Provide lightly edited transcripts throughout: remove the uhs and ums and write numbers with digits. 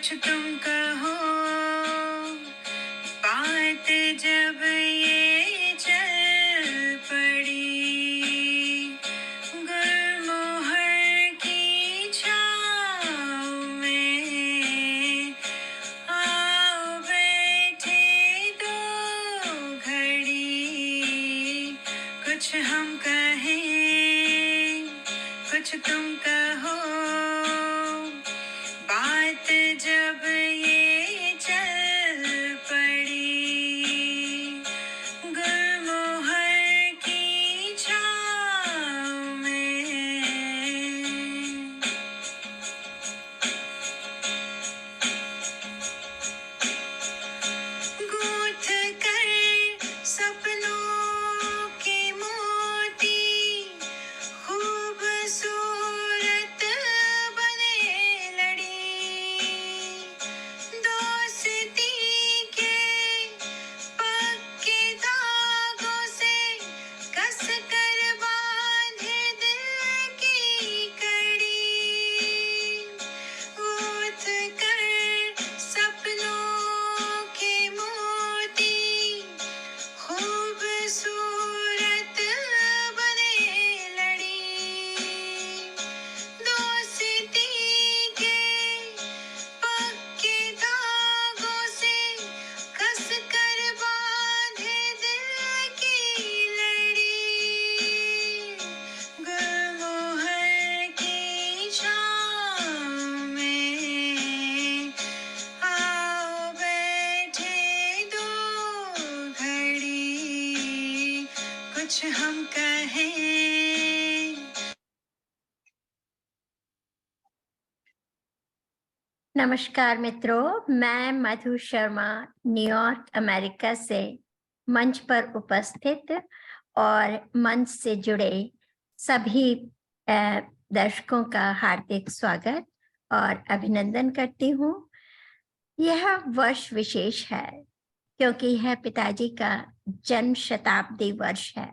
कुछ तुम कहो, बात जब ये चल पड़ी, गुलमोहर की छाँव में आओ बैठे दो घड़ी। कुछ हम कहें, कुछ तुम कहो, बात जब ये चल पड़ी, गुलमोहर की छाँव में। गूंथ कर सपनों के मोती, खूबसूरत बने लड़ी। दोस्ती के पक्के धागों से कस कर बांधे दिल की कड़ी। गूंथ कर सपनों के मोती, खूबसूरत बने लड़ी। दोस्ती के पक्के धागों से कस कर बांधे दिल की लड़ी। गुलमोहर की छाँव में आओ बैठे दो घड़ी। कुछ हम कहें। नमस्कार मित्रों, मैं मधु शर्मा न्यूयॉर्क अमेरिका से मंच पर उपस्थित और मंच से जुड़े सभी दर्शकों का हार्दिक स्वागत और अभिनंदन करती हूँ। यह वर्ष विशेष है क्योंकि यह पिताजी का जन्म शताब्दी वर्ष है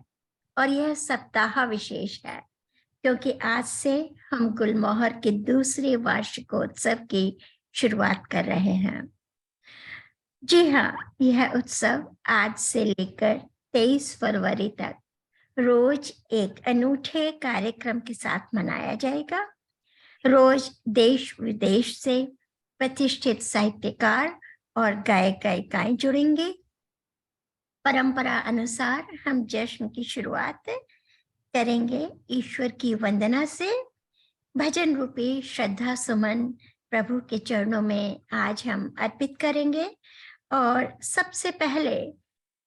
और यह सप्ताह विशेष है क्योंकि आज से हम गुलमोहर के दूसरे वार्षिकोत्सव की शुरुआत कर रहे हैं। जी हाँ, यह उत्सव आज से लेकर 23 फरवरी तक रोज एक अनूठे कार्यक्रम के साथ मनाया जाएगा। रोज देश विदेश से प्रतिष्ठित साहित्यकार और गायक गायिकाएं जुड़ेंगे। परंपरा अनुसार हम जश्न की शुरुआत करेंगे ईश्वर की वंदना से। भजन रूपी श्रद्धा सुमन प्रभु के चरणों में आज हम अर्पित करेंगे और सबसे पहले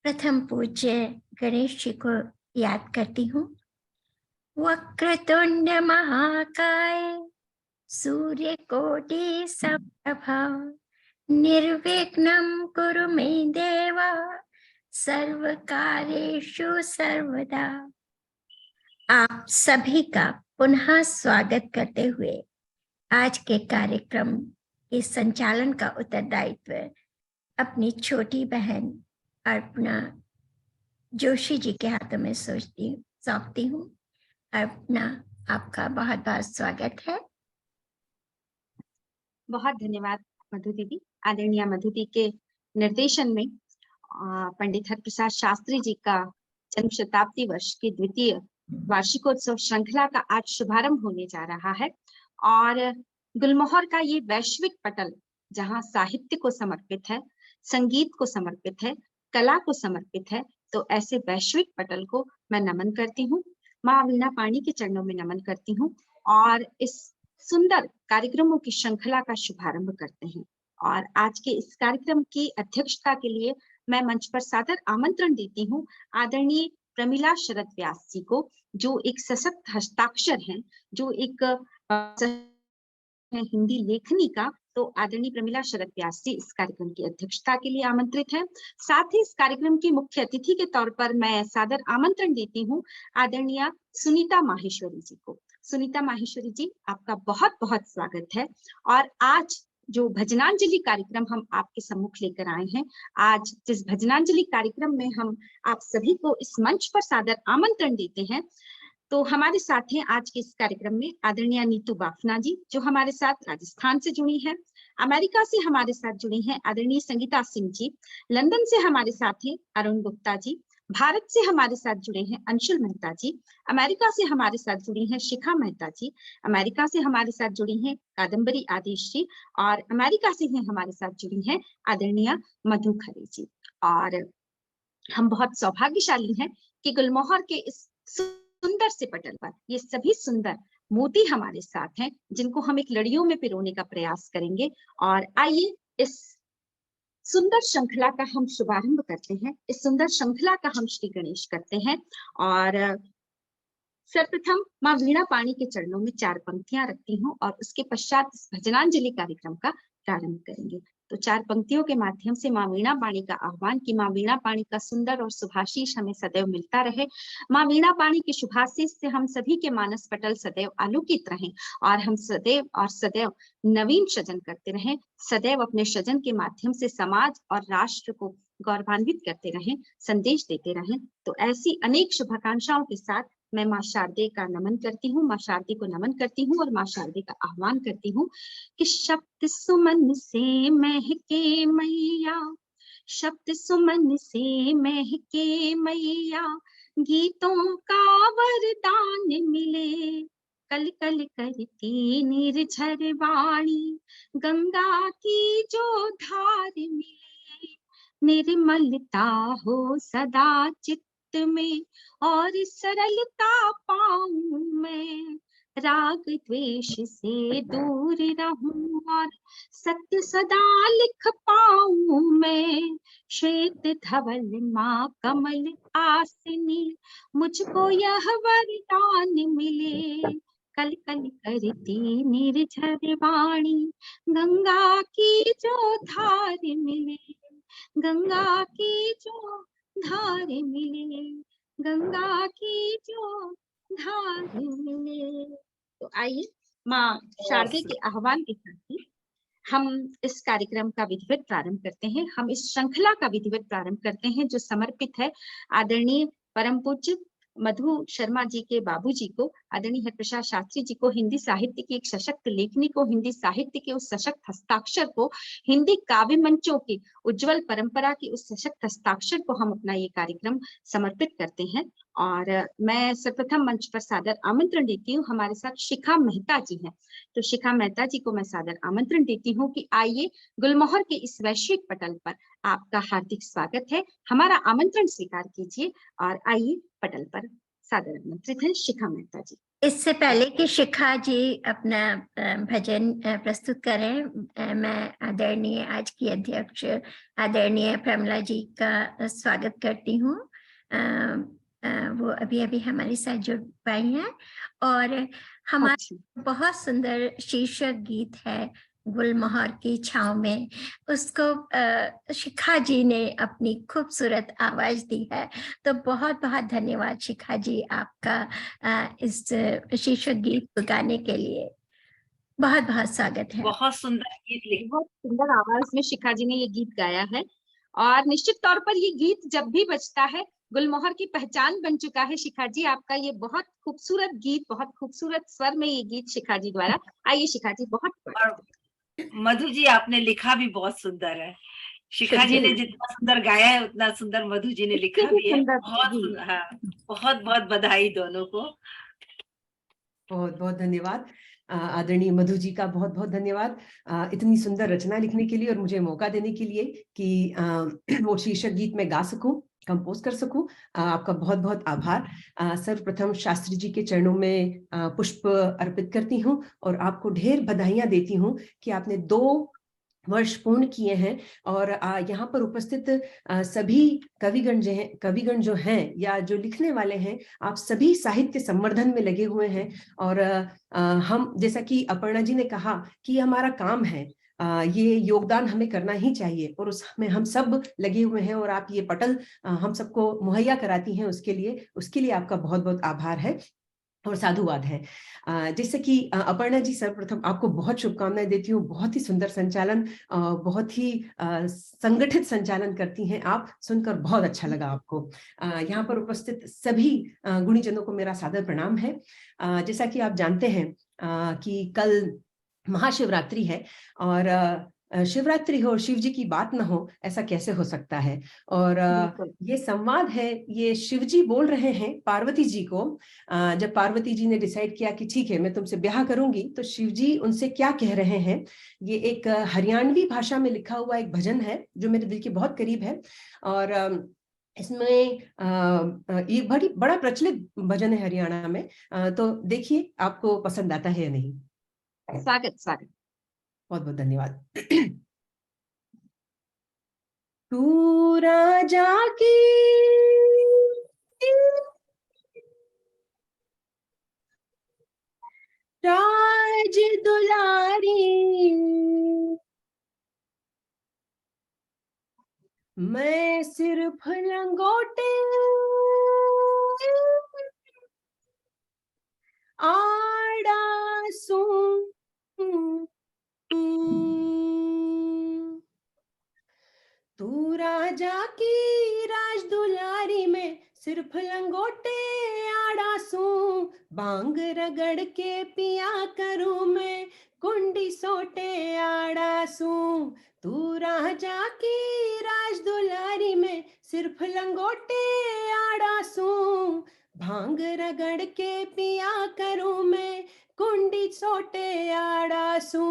प्रथम पूज्य गणेश जी को याद करती हूँ। वक्रतुंड महाकाय सूर्य कोटि समप्रभा निर्विघ्नं कुरु मे देवा सर्व कार्येषु सर्वदा। आप सभी का पुनः स्वागत करते हुए आज के कार्यक्रम के संचालन का उत्तरदायित्व अपनी छोटी बहन अर्पणा जोशी जी के हाथों में सौंपती हूँ। अर्पणा, आपका बहुत बहुत स्वागत है। बहुत धन्यवाद मधु दीदी। आदरणीय मधु दी के निर्देशन में पंडित हरप्रसाद शास्त्री जी का जन्म शताब्दी वर्ष की द्वितीय वार्षिकोत्सव श्रृंखला का आज शुभारंभ होने जा रहा है और गुलमोहर का ये वैश्विक पटल जहां साहित्य को समर्पित है, संगीत को समर्पित है, कला को समर्पित है, तो ऐसे वैश्विक पटल को मैं नमन करती हूँ, माँ वीणा पाणी के चरणों में नमन करती हूँ और इस सुंदर कार्यक्रमों की श्रृंखला का शुभारंभ करते हैं। और आज के इस कार्यक्रम की अध्यक्षता के लिए मैं मंच पर सादर आमंत्रण देती हूँ आदरणीय प्रमिला शरद व्यास जी को, जो एक सशक्त हस्ताक्षर हैं, जो एक हिंदी लेखनी का। तो आदरणीय प्रमिला शरद व्यास जी इस कार्यक्रम की अध्यक्षता के लिए आमंत्रित हैं। साथ ही इस कार्यक्रम की मुख्य अतिथि के तौर पर मैं सादर आमंत्रण देती हूँ आदरणीय सुनीता माहेश्वरी जी को। सुनीता माहेश्वरी जी, आपका बहुत बहुत स्वागत है। और आज जो भजनांजलि कार्यक्रम हम आपके सम्मुख लेकर आए हैं, आज जिस भजनांजलि कार्यक्रम में हम आप सभी को इस मंच पर सादर आमंत्रण देते हैं, तो हमारे साथ हैं आज के इस कार्यक्रम में आदरणीय नीतू बाफना जी, जो हमारे साथ राजस्थान से जुड़ी हैं। अमेरिका से हमारे साथ जुड़ी हैं आदरणीय संगीता सिंह जी। लंदन से हमारे साथ हैं अरुण गुप्ता जी। भारत से हमारे साथ जुड़े हैं अंशुल मेहता जी। अमेरिका से हमारे साथ जुड़ी हैं शिखा मेहता जी। अमेरिका से हमारे साथ जुड़ी हैं कादम्बरी आदेश जी। और अमेरिका से हैं हमारे साथ जुड़ी हैं आदरणीय मधु खरे जी। और हम बहुत सौभाग्यशाली हैं कि गुलमोहर के इस सुंदर से पटल पर ये सभी सुंदर मोती हमारे साथ हैं, जिनको हम एक लड़ियों में पिरोने का प्रयास करेंगे। और आइए इस सुंदर श्रृंखला का हम शुभारंभ करते हैं। इस सुंदर श्रृंखला का हम श्री गणेश करते हैं। और सर्वप्रथम माँ वीणा पाणी के चरणों में 4 पंक्तियां रखती हूँ और उसके पश्चात इस भजनांजलि कार्यक्रम का प्रारंभ करेंगे। तो 4 पंक्तियों के माध्यम से माँ वीणा पाणी का आह्वान कि माँ वीणा पाणी का सुंदर और शुभाशीष हमें सदैव मिलता रहे। माँ वीणा पाणी के शुभाशीष से हम सभी के मानस पटल सदैव आलोकित रहें और हम सदैव नवीन सृजन करते रहें। सदैव अपने सृजन के माध्यम से समाज और राष्ट्र को गौरवान्वित करते रहें, संदेश देते रहें। तो ऐसी अनेक शुभाकांक्षाओं के साथ मैं माँ शारदे का नमन करती हूँ, माँ शारदे को नमन करती हूँ और माँ शारदे का आह्वान करती हूँ कि शब्द सुमन से महके मैया, शब्द सुमन से महके मैया, गीतों का वरदान मिले, कल कल करती निर्झर वाणी, गंगा की जो धार मिले, निर्मलता हो सदा चित्त में और सरलता पाऊं मैं, राग द्वेष से दूर रहूं और सत्य सदा लिख पाऊं मैं, श्वेत धवल माँ कमल आसिनी, मुझको यह वरदान मिले, कल कल करती निर्झर वाणी, गंगा की जो धार मिले, गंगा की जो धार मिले, गंगा की जो धार मिले। तो आइए माँ शारदे के आह्वान के साथ ही हम इस कार्यक्रम का विधिवत प्रारंभ करते हैं। हम इस श्रृंखला का विधिवत प्रारंभ करते हैं जो समर्पित है आदरणीय परम पूज्य मधु शर्मा जी के बाबूजी को, आदरणीय हरिप्रसाद शास्त्री जी को, हिंदी साहित्य की एक सशक्त लेखनी को, हिंदी साहित्य के उस सशक्त हस्ताक्षर को, हिंदी काव्य मंचों की उज्जवल परंपरा की उस सशक्त हस्ताक्षर को हम अपना ये कार्यक्रम समर्पित करते हैं। और मैं सर्वप्रथम मंच पर सादर आमंत्रण देती हूँ, हमारे साथ शिखा मेहता जी हैं। तो शिखा मेहता जी को मैं सादर आमंत्रण देती हूँ कि आइए गुलमोहर के इस वैश्विक पटल पर आपका हार्दिक स्वागत है, हमारा आमंत्रण स्वीकार कीजिए और आइए पटल पर सादर आमंत्रित है शिखा मेहता जी। इससे पहले कि शिखा जी अपना भजन प्रस्तुत करें, मैं आदरणीय आज की अध्यक्ष आदरणीय प्रमला जी का स्वागत करती हूँ। वो अभी अभी हमारे साथ जुड़ पाई हैं और हमारा बहुत सुंदर शीर्षक गीत है गुलमोहर की छांव में, उसको शिखा जी ने अपनी खूबसूरत आवाज दी है। तो बहुत बहुत धन्यवाद शिखा जी आपका इस शीर्षक गीत गाने के लिए। बहुत बहुत स्वागत है। बहुत सुंदर गीत लिखा, बहुत सुंदर आवाज में शिखा जी ने ये गीत गाया है और निश्चित तौर पर ये गीत जब भी बजता है गुलमोहर की पहचान बन चुका है। शिखा जी आपका ये बहुत खूबसूरत गीत, बहुत खूबसूरत स्वर में ये गीत शिखा जी द्वारा। आइए शिखा जी, बहुत मधु जी आपने लिखा भी बहुत सुंदर है। शिखा जी ने जितना सुंदर गाया है उतना सुंदर मधु जी ने लिखा भी है। बहुत सुंदर, हाँ, बहुत बहुत बधाई दोनों को। बहुत बहुत धन्यवाद आदरणीय मधु जी का, बहुत बहुत धन्यवाद इतनी सुंदर रचना लिखने के लिए और मुझे मौका देने के लिए कि वो शीर्षक गीत में गा सकूं, कंपोज कर सकूं। आपका बहुत बहुत आभार। सर्वप्रथम शास्त्री जी के चरणों में पुष्प अर्पित करती हूं और आपको ढेर बधाइयां देती हूं कि आपने 2 वर्ष पूर्ण किए हैं और यहाँ पर उपस्थित सभी कविगण जो हैं या जो लिखने वाले हैं, आप सभी साहित्य संवर्धन में लगे हुए हैं। और हम, जैसा कि अपर्णा जी ने कहा कि हमारा काम है, ये योगदान हमें करना ही चाहिए और उसमें हम सब लगे हुए हैं और आप ये पटल हम सबको मुहैया कराती हैं, उसके लिए आपका बहुत बहुत आभार है। और साधुवाद है। जैसे कि अपर्णा जी, सर्वप्रथम आपको बहुत शुभकामनाएं देती हूँ। बहुत ही सुंदर संचालन, बहुत ही संगठित संचालन करती हैं आप, सुनकर बहुत अच्छा लगा आपको। यहाँ पर उपस्थित सभी गुणीजनों को मेरा सादर प्रणाम है। जैसा कि आप जानते हैं कि कल महाशिवरात्रि है, और शिवरात्रि हो, शिव जी की बात ना हो, ऐसा कैसे हो सकता है। और ये संवाद है, ये शिव जी बोल रहे हैं पार्वती जी को। जब पार्वती जी ने डिसाइड किया कि ठीक है मैं तुमसे ब्याह करूंगी, तो शिव जी उनसे क्या कह रहे हैं, ये एक हरियाणवी भाषा में लिखा हुआ एक भजन है जो मेरे दिल के बहुत करीब है। और इसमें ये बड़ा प्रचलित भजन है हरियाणा में। तो देखिए आपको पसंद आता है या नहीं। स्वागत स्वागत। बहुत बहुत धन्यवाद। तू राजा की राज दुलारी, मैं सिर्फ लंगोटे आड़ासू, तू राजा की राज दुलारी में सिर्फ लंगोटे आड़ासू, बांग रगड़ के पिया करूं मैं कुंडी सोटे आड़ासू। तू राजा की राज दुलारी में सिर्फ लंगोटे आड़ासू, भांग रगड़ के पिया करूं मैं कुंडी सोटे आड़ासू।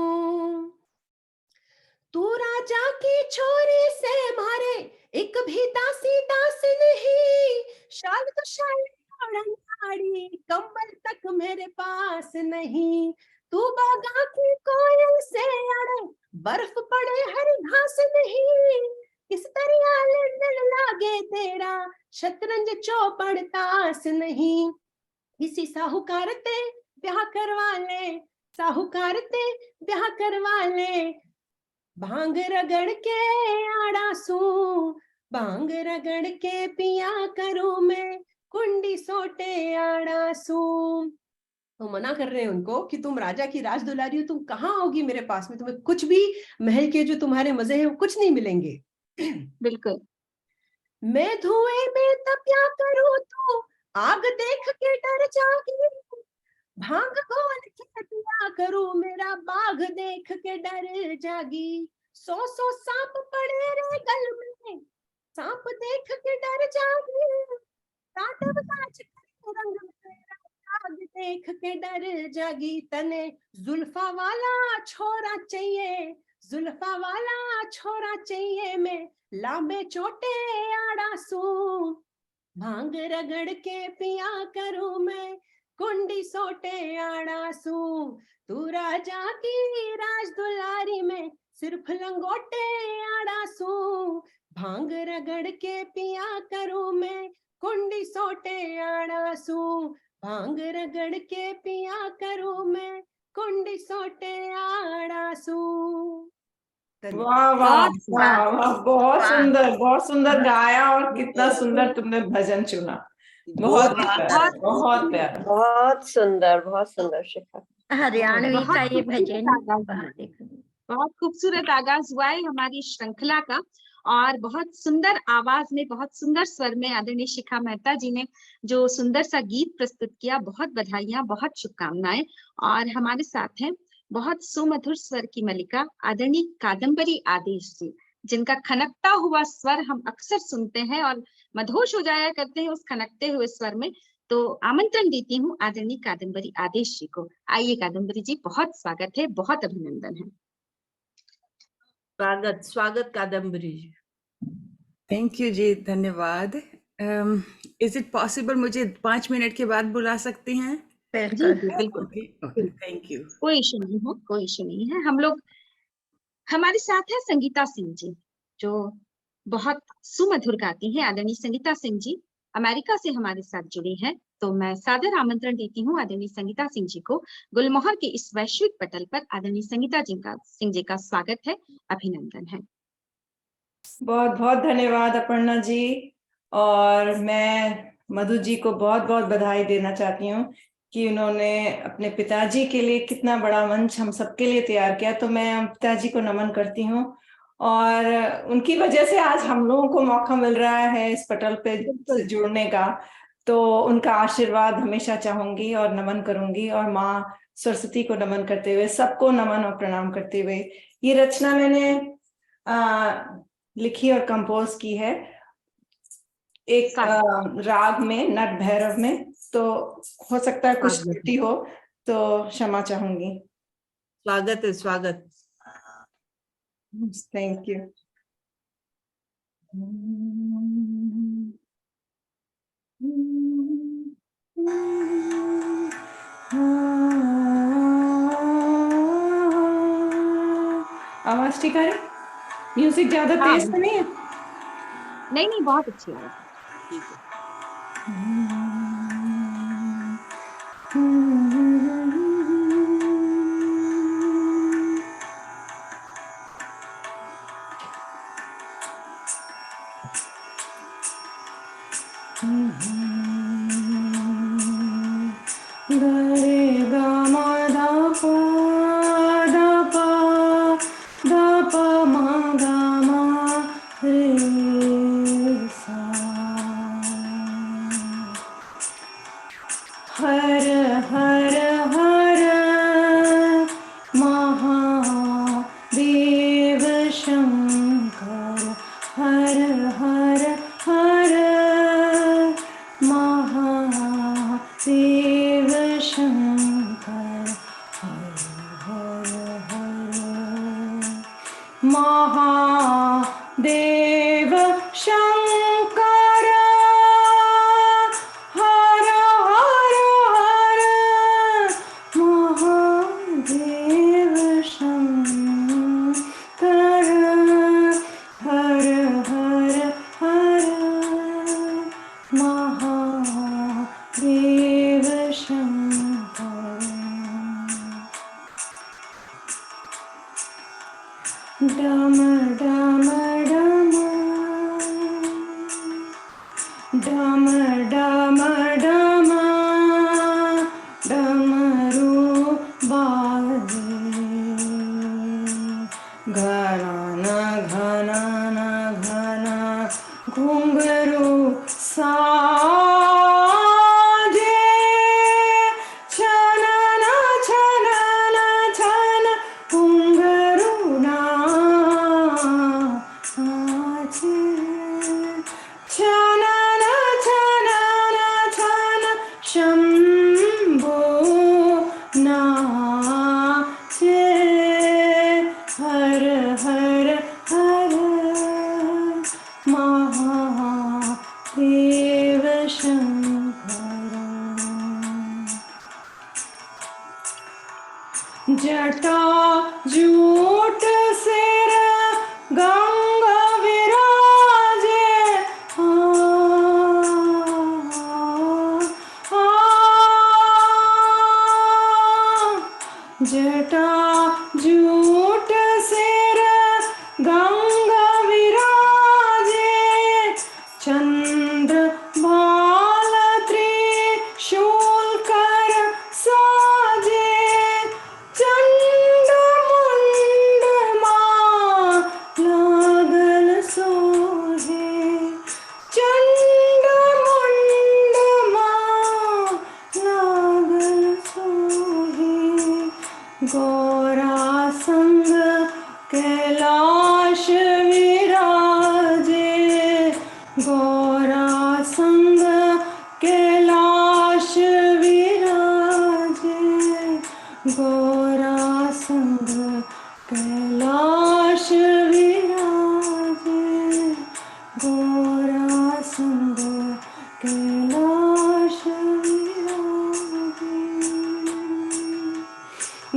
तू राजा की छोरी से मारे एक भी दासी दास नहीं, शाल तो शाल साड़ी कम्बल तक मेरे पास नहीं। तू बागा की कोयल से अड़े बर्फ पड़े हरी घास नहीं, किस दरिया लड़ने लागे तेरा शतरंज चौपड़ तास नहीं। किसी साहूकार ते ब्याह करवा ले, साहूकार ते ब्याह करवा ले, भांग रगड़ के आड़ासू, भांग रगड़ के पिया करूं मैं कुंडी सोटे आड़ासू। तो मना कर रहे हैं उनको कि तुम राजा की राज दुलारी हो, तुम कहाँ आओगी मेरे पास में, तुम्हें कुछ भी महल के जो तुम्हारे मजे हैं वो कुछ नहीं मिलेंगे। बिल्कुल। मैं धुएं में तपिया करूं तो आग देख के डर जागी, भांग घोल के पिया करूं मेरा बाघ देख के डर जागी। 100 सांप पड़े रे गल में, सांप देख के डर जागी, तांडव नाच के रंग मेरा बाघ देख के डर जागी। तने जुल्फा वाला छोरा चाहिए, जुल्फा वाला छोरा चाहिए, मैं लांबे छोटे आड़ासू, भांग रगड़ के पिया करूं मैं कुंडी सोटे आड़ासू। तू राजा की राज दुलारी में सिर्फ लंगोटे आड़ासू, भांग रगड़ के पिया करूं मैं कुंडी सोटे आड़ासू, भांग रगड़ के पिया करूं मैं कुंडी सोटे आड़ासू। वाह वाह वाह वाह, बहुत सुंदर गाया, और कितना सुंदर तुमने भजन चुना। बहुत प्यारा, बहुत प्यारा, बहुत सुंदर शिखा। हरियाणवी का ये भजन बहुत खूबसूरत आगाज हुआ है हमारी श्रृंखला का, और बहुत सुंदर आवाज में, बहुत सुंदर स्वर में आदरणीय शिखा मेहता जी ने जो सुंदर सा गीत प्रस्तुत किया। बहुत बधाइयां, बहुत शुभकामनाएं। और हमारे साथ हैं बहुत सुमधुर स्वर की मलिका आदरणीय कादम्बरी आदेश जी, जिनका खनकता हुआ स्वर हम अक्सर सुनते हैं और मदहोश हो जाया करते हैं उस खनकते हुए स्वर में। तो आमंत्रण देती हूँ आदरणीय कादम्बरी आदेश जी को। आइए कादम्बरी जी, बहुत स्वागत है, बहुत अभिनंदन है। स्वागत स्वागत कादम्बरी जी। थैंक यू जी, धन्यवाद। इज इट पॉसिबल मुझे 5 मिनट के बाद बुला सकते हैं? जी बिल्कुल, थैंक यू। कोई इशू नहीं है, कोई इशू नहीं है। हम लोग, हमारे साथ है संगीता सिंह जी, जो बहुत सुमधुर गाती हैं। आदरणीय संगीता सिंह जी अमेरिका से हमारे साथ जुड़ी हैं, तो मैं सादर आमंत्रण देती हूँ आदरणीय संगीता सिंह जी को। गुलमोहर के इस वैश्विक पटल पर आदरणीय संगीता सिंह जी का स्वागत है, अभिनंदन है। बहुत बहुत धन्यवाद अपर्णा जी, और मैं मधु जी को बहुत बहुत बधाई देना चाहती हूँ कि उन्होंने अपने पिताजी के लिए कितना बड़ा मंच हम सबके लिए तैयार किया। तो मैं पिताजी को नमन करती हूँ और उनकी वजह से आज हम लोगों को मौका मिल रहा है इस पटल पे से जुड़ने का। तो उनका आशीर्वाद हमेशा चाहूंगी और नमन करूंगी, और माँ सरस्वती को नमन करते हुए, सबको नमन और प्रणाम करते हुए ये रचना मैंने लिखी और कंपोज की है एक राग में, नट भैरव में। तो हो सकता है कुछ त्रुटि हो तो क्षमा चाहूंगी। स्वागत है, स्वागत। Thank you. आवाज ठीक आ रही? म्यूजिक ज्यादा तेज तो नहीं है? नहीं नहीं, बहुत अच्छी है। ठीक है। हर हर हर महादेव शंकर, हर हर हर महादेव शंकर, हर हर हर महादेव शंकर, हर हर हर महादेव शंकर, हर हर हर महादेव शंकर। डम डम डम, डम डम डम, डमरू बाजे, घना घना घना घुंघरू साजे, छनन छनन छन घुंघरू नाचे, छनन छनन छन शंभो नाचे, हर हर हर महादेव शंकर। जटा जूट सिर गंगा विराजे, जटा जूट सिर गंगा विराजे, चंद्र बाल त्रिशूल कर साजे, चंड मुंड मां लागल सोहे, चंड मुंड मां लागल सोहे, गौरा संग कैलाश विराजे, गौरा संग कैलाश विराजे, गौरा संग कैलाश विराजे, गौरा संग कैलाश विराजे।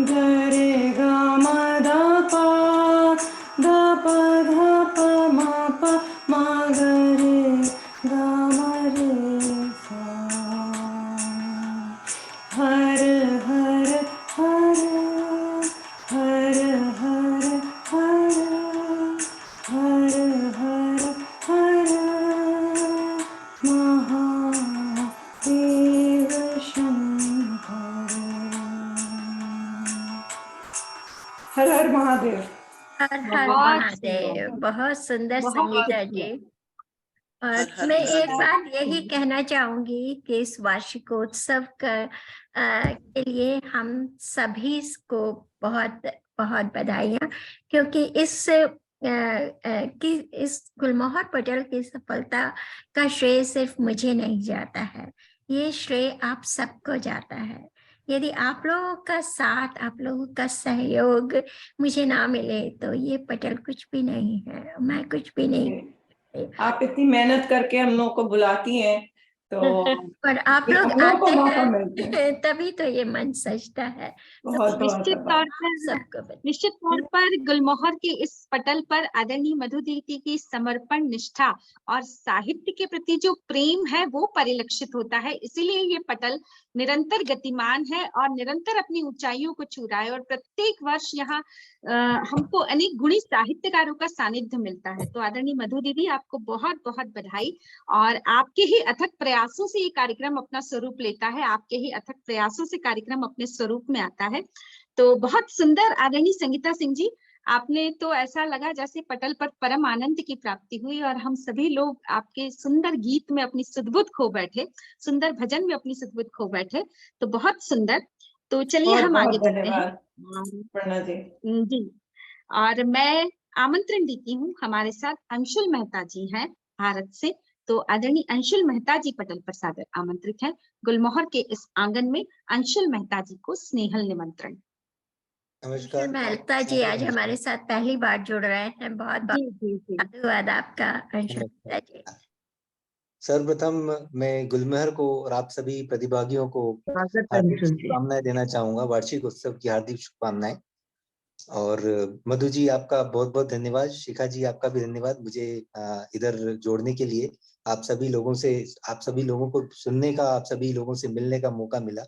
गरे ग म ध प ध प ध प म प म ग रे ग म रे सा, हर हर हर हर हर हर महादेव, बहुत सुंदर बहुत संगीता शुक्रिया। जी। और हर मैं महादेव। एक बात यही कहना चाहूंगी कि इस वार्षिकोत्सव के लिए हम सभी को बहुत बहुत बधाइयाँ, क्योंकि इस गुलमोहर पटेल की सफलता का श्रेय सिर्फ मुझे नहीं जाता है, ये श्रेय आप सबको जाता है। यदि आप लोगों का साथ, आप लोगों का सहयोग मुझे ना मिले तो ये पटेल कुछ भी नहीं है, मैं कुछ भी नहीं। आप इतनी मेहनत करके हम लोगों को बुलाती हैं, तो और आप फिर लोग हम लोगों को आते मौका मिलता है। हैं तभी तो ये मन सजता है। बहुत बहुत निश्चित धन्यवाद। तौर पर सबको बधाई। निश्चित तौर पर गुलमोहर के इस पटल पर आदरणीय मधु दीदी की समर्पण निष्ठा और साहित्य के प्रति जो प्रेम है वो परिलक्षित होता है। इसीलिए ये पटल निरंतर गतिमान है और निरंतर अपनी ऊंचाइयों को छू रहा है। और प्रत्येक वर्ष यहाँ हमको अनेक गुणी साहित्यकारों का सानिध्य मिलता है। तो आदरणीय मधु दीदी, आपको बहुत बहुत बधाई। और आपके ही अथक प्रयासों से ये कार्यक्रम अपना स्वरूप लेता है, आपके ही अथक प्रयासों से कार्यक्रम अपने स्वरूप में आता है। तो बहुत सुंदर आदरणीय संगीता सिंह जी, आपने तो ऐसा लगा जैसे पटल पर परम आनंद की प्राप्ति हुई और हम सभी लोग आपके सुंदर गीत में अपनी सुधबुध खो बैठे, सुंदर भजन में अपनी सुधबुध खो बैठे। तो बहुत सुंदर। तो चलिए बहुत हम आगे बहुत बढ़ते हैं। धन्यवाद प्रणा जी। जी, और मैं आमंत्रण देती हूँ, हमारे साथ अंशुल मेहता जी हैं भारत से। तो आदरणीय अंशुल मेहता जी पटल पर सादर आमंत्रित हैं। गुलमोहर के इस आंगन में अंशुल मेहता जी को स्नेहल निमंत्रण। अंशुल मेहता जी आज हमारे साथ पहली बार जुड़ रहे हैं, बहुत बहुत जी जी जी। धन्यवाद आपका अंशुल मेहता जी। सर्वप्रथम मैं गुलमोहर को और आप सभी प्रतिभागियों को हार्दिक शुभकामनाएं देना चाहूंगा, वार्षिक उत्सव की हार्दिक शुभकामनाएं। और मधु जी आपका बहुत बहुत धन्यवाद, शिखा जी आपका भी धन्यवाद मुझे इधर जोड़ने के लिए। आप सभी लोगों को सुनने का, आप सभी लोगों से मिलने का मौका मिला।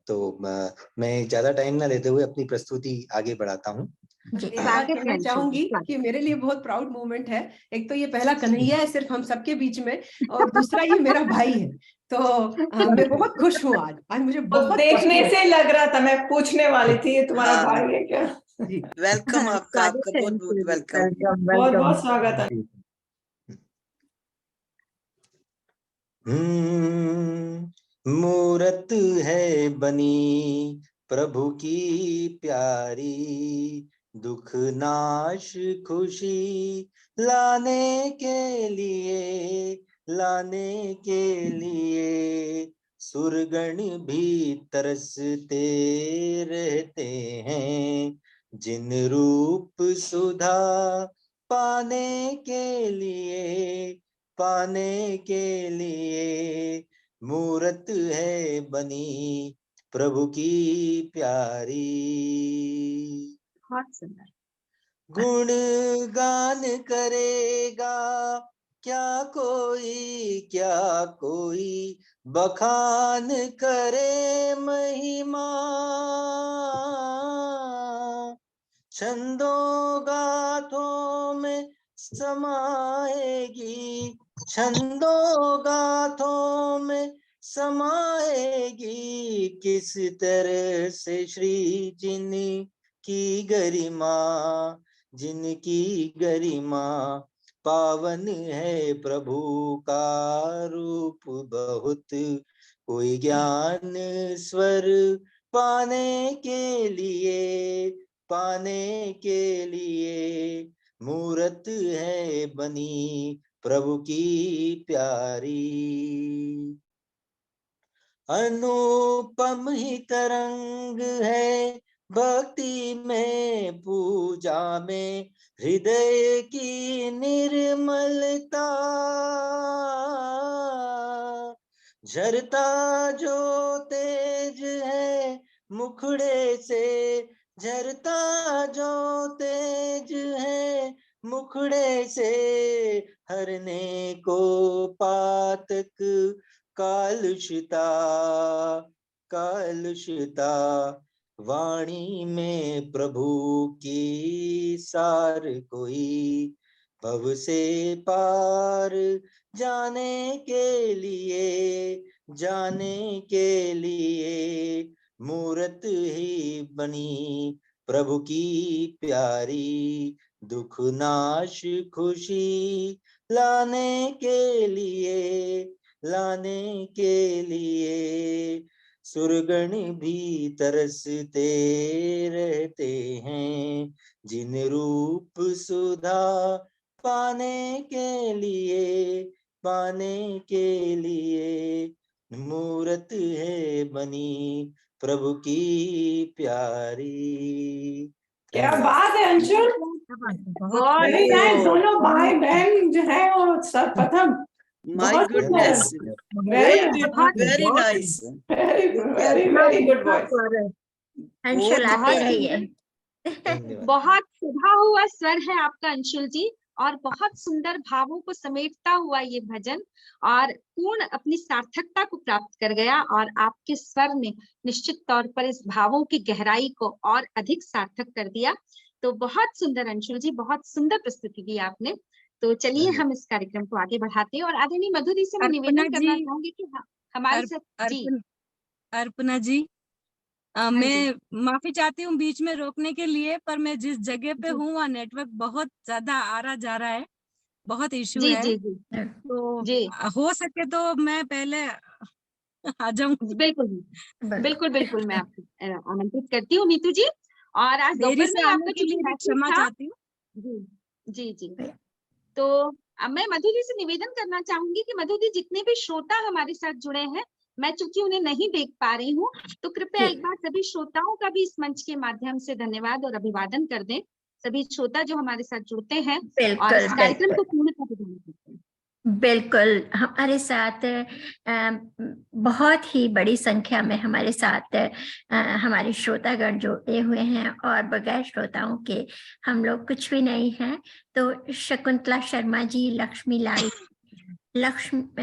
तो मैं ज्यादा टाइम ना लेते हुए अपनी प्रस्तुति आगे बढ़ाता हूँ। एक बात कहना चाहूंगी कि मेरे लिए बहुत प्राउड मोमेंट है। एक तो ये पहला कन्हैया है सिर्फ हम सबके बीच में, और दूसरा ये मेरा भाई है। तो मैं बहुत खुश हूँ आज मुझे बहुत देखने से लग रहा था, मैं पूछने वाली थी ये तुम्हारा हाँ। भाई है क्या? जी वेलकम आपका बहुत बहुत वेलकम। बहुत बहुत स्वागत है। मूरत है बनी प्रभु की प्यारी, दुख नाश खुशी लाने के लिए सुरगण भी तरसते रहते हैं, जिन रूप सुधा पाने के लिए मूरत है बनी प्रभु की प्यारी। बहुत सुंदर। गुण गान करेगा क्या कोई बखान करे महिमा, छंदों गाथों में समाएगी किस तरह से श्री जिनकी गरिमा पावन है प्रभु का रूप बहुत, कोई ज्ञान स्वर पाने के लिए मूरत है बनी प्रभु की प्यारी। अनुपम ही तरंग है भक्ति में पूजा में, हृदय की निर्मलता झरता जो तेज है मुखड़े से हरने को पातक कालुषता वाणी में प्रभु की सार कोई, भव से पार जाने के लिए मूरत ही बनी प्रभु की प्यारी, दुख नाश खुशी लाने के लिए सुरगण भी तरसते रहते हैं, जिन रूप सुधा पाने के लिए मूरत है बनी प्रभु की प्यारी। क्या बात है अंशुल, वेरी नाइस। दोनों भाई बहन जो है वो सर्वप्रथम my goodness, very nice, very good voice. Anshul आते रहिए। बहुत सुधा हुआ स्वर है आपका अंशुल जी, और बहुत सुंदर भावों को समेटता हुआ ये भजन और पूर्ण अपनी सार्थकता को प्राप्त कर गया, और आपके स्वर ने निश्चित तौर पर इस भावों की गहराई को और अधिक सार्थक कर दिया। तो बहुत सुंदर अंशुल जी, बहुत सुंदर प्रस्तुति दी आपने। तो चलिए हम इस कार्यक्रम को आगे बढ़ाते हैं, और आदरणीय मधु जी से मैं निवेदन करना चाहूंगी कि हमारे साथ जी अर्पणा जी, मैं माफी चाहती हूँ बीच में रोकने के लिए, पर मैं जिस जगह पे हूँ वहाँ नेटवर्क बहुत ज्यादा आ रहा जा रहा है, बहुत इशू है। तो हो सके तो मैं पहले आ जाऊँ। बिल्कुल मैं आपको आमंत्रित करती हूँ नीतू जी। और आज दोपहर में आपका क्षमा चाहती हूँ। जी। तो अब मैं मधु जी से निवेदन करना चाहूंगी कि मधु जी, जितने भी श्रोता हमारे साथ जुड़े हैं, मैं चूंकि उन्हें नहीं देख पा रही हूँ, तो कृपया एक बार सभी श्रोताओं का भी इस मंच के माध्यम से धन्यवाद और अभिवादन कर दें। सभी श्रोता जो हमारे साथ जुड़ते हैं और इस कार्यक्रम को पूर्णतः प्रदान करते हैं। बिल्कुल, हमारे साथ बहुत ही बड़ी संख्या में हमारे साथ हमारे श्रोतागण जुड़े हुए हैं, और बगैर श्रोताओं के हम लोग कुछ भी नहीं हैं। तो शकुंतला शर्मा जी, लक्ष्मी लाल,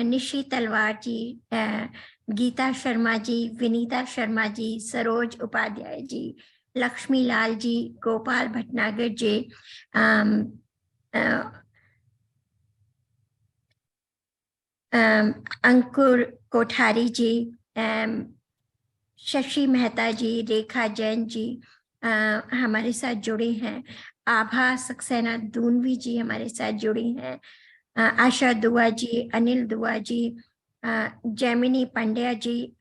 निशी तलवार जी, गीता शर्मा जी, विनीता शर्मा जी, सरोज उपाध्याय जी, लक्ष्मी लाल जी, गोपाल भटनागर जी, अंकुर कोठारी जी, शशि मेहता जी, रेखा जैन जी हमारे साथ जुड़ी हैं। आभा सक्सेना दूनवी जी हमारे साथ जुड़ी हैं। आशा दुआ जी, अनिल दुआ जी, जैमिनी पंड्या जी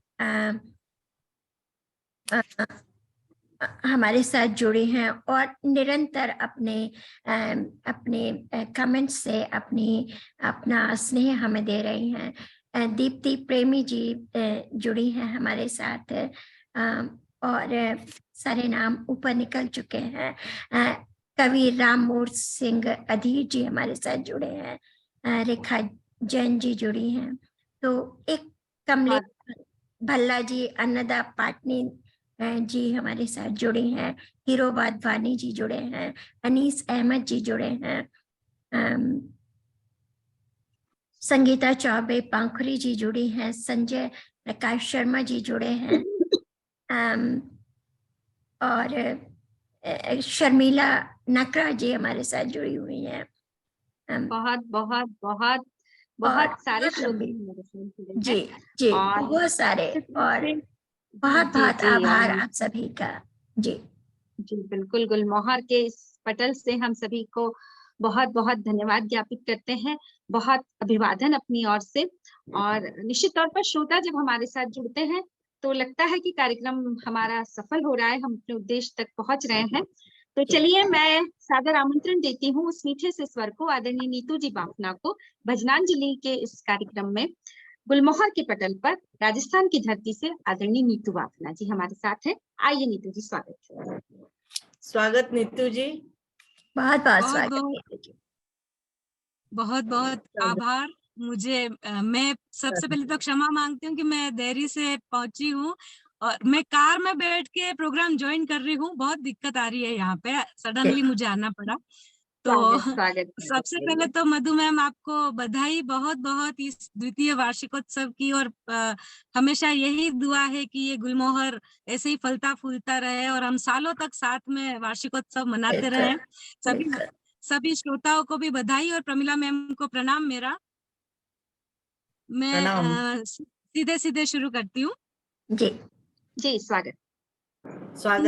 हमारे साथ जुड़े हैं, और निरंतर अपने कमेंट्स से अपना स्नेह हमें दे रही हैं। दीप्ति प्रेमी जी जुड़ी हैं हमारे साथ, और सारे नाम ऊपर निकल चुके हैं। कवि राममूर्ति सिंह अधीर जी हमारे साथ जुड़े हैं। रेखा जैन जी जुड़ी हैं। तो एक कमले भल्ला जी, अन्नदा पाटनी जी हमारे साथ जुड़े हैं। हीरो वाधवानी जी जुड़े हैं। अनीस अहमद जी जुड़े हैं। संगीता चौबे पांखुरी जी जुड़ी हैं। संजय प्रकाश शर्मा जी जुड़े हैं। और शर्मिला नकरा जी हमारे साथ जुड़ी हुई हैं। बहुत सारे जी बहुत सारे, और बहुत आभार आप सभी का। जी बिल्कुल, गुलमोहर के इस पटल से हम सभी को बहुत धन्यवाद ज्ञापित करते हैं, बहुत अभिवादन अपनी ओर से। और निश्चित तौर पर श्रोता जब हमारे साथ जुड़ते हैं तो लगता है कि कार्यक्रम हमारा सफल हो रहा है, हम अपने उद्देश्य तक पहुंच रहे हैं। तो चलिए मैं सादर आमंत्रण देती हूँ उस मीठे से स्वर को, आदरणीय नीतू जी बाफना को, भजनांजलि के इस कार्यक्रम में गुलमोहर के पटल पर राजस्थान की धरती से आदरणीय नीतू बाफना जी हमारे साथ है। आइए नीतू जी, स्वागत नीतू जी, बहुत स्वागत। बहुत आभार। मैं सबसे पहले तो क्षमा मांगती हूँ कि मैं देरी से पहुंची हूँ, और मैं कार में बैठ के प्रोग्राम ज्वाइन कर रही हूँ। बहुत दिक्कत आ रही है यहाँ पे, सडनली मुझे आना पड़ा। तो सबसे पहले तो मधु मैम आपको बधाई बहुत इस द्वितीय वार्षिकोत्सव की, और हमेशा यही दुआ है कि ये गुलमोहर ऐसे ही फलता फूलता रहे और हम सालों तक साथ में वार्षिकोत्सव मनाते रहें। सभी श्रोताओं को भी बधाई, और प्रमिला मैम को प्रणाम मेरा। मैं सीधे शुरू करती हूँ। जी स्वागत।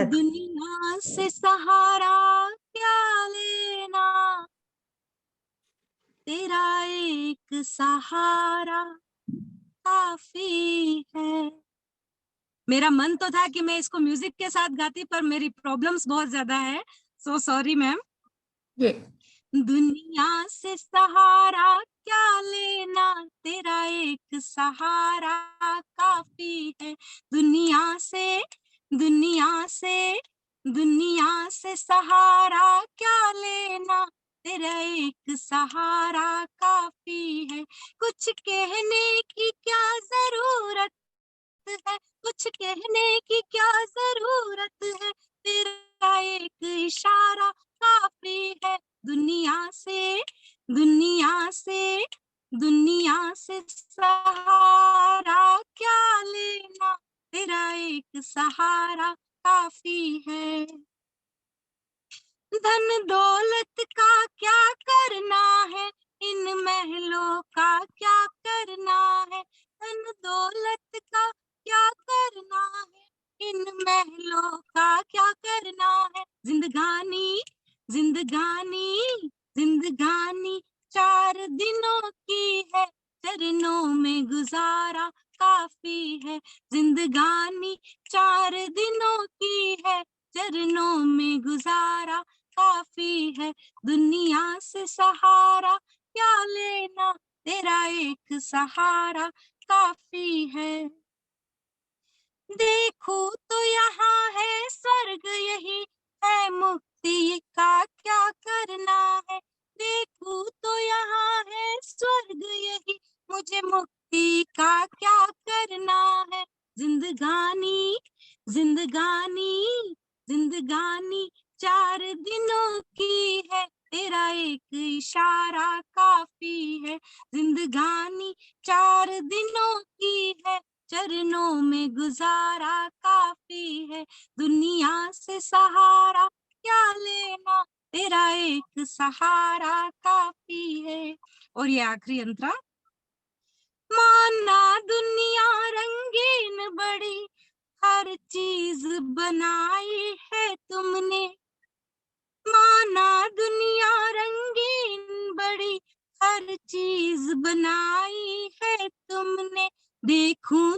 दुनिया से सहारा क्या लेना, तेरा एक सहारा काफी है। मेरा मन तो था कि मैं इसको म्यूजिक के साथ गाती, पर मेरी प्रॉब्लम्स बहुत ज्यादा है, सो सॉरी मैम। ये दुनिया से सहारा क्या लेना, तेरा एक सहारा काफी है। दुनिया से सहारा क्या लेना, तेरा एक सहारा काफी है। कुछ कहने की क्या जरूरत है, कुछ कहने की क्या जरूरत है, तेरा एक इशारा काफी है। दुनिया से सहारा क्या लेना, तेरा एक सहारा काफी है। धन दौलत का क्या करना है, इन महलों का क्या करना है। धन दौलत का क्या करना है, इन महलों का क्या करना है। जिंदगानी 4 दिनों की है, चरणों में गुजारा काफी है। जिंदगानी 4 दिनों की है, चरणों में गुजारा काफी है। दुनिया से सहारा क्या लेना, तेरा एक सहारा काफी है। देखूं तो यहाँ है स्वर्ग, यही है मुक्ति का क्या करना है। देखूं तो यहाँ है स्वर्ग, यही मुझे मुक्ति का क्या करना है। जिंदगानी 4 दिनों की है, तेरा एक इशारा काफी है। जिंदगानी 4 दिनों की है, चरणों में गुजारा काफी है। दुनिया से सहारा क्या लेना, तेरा एक सहारा काफी है। और ये आखिरी अंतरा। माना दुनिया रंगीन बड़ी, हर चीज बनाई है तुमने। माना दुनिया रंगीन बड़ी, हर चीज बनाई है तुमने। देखूं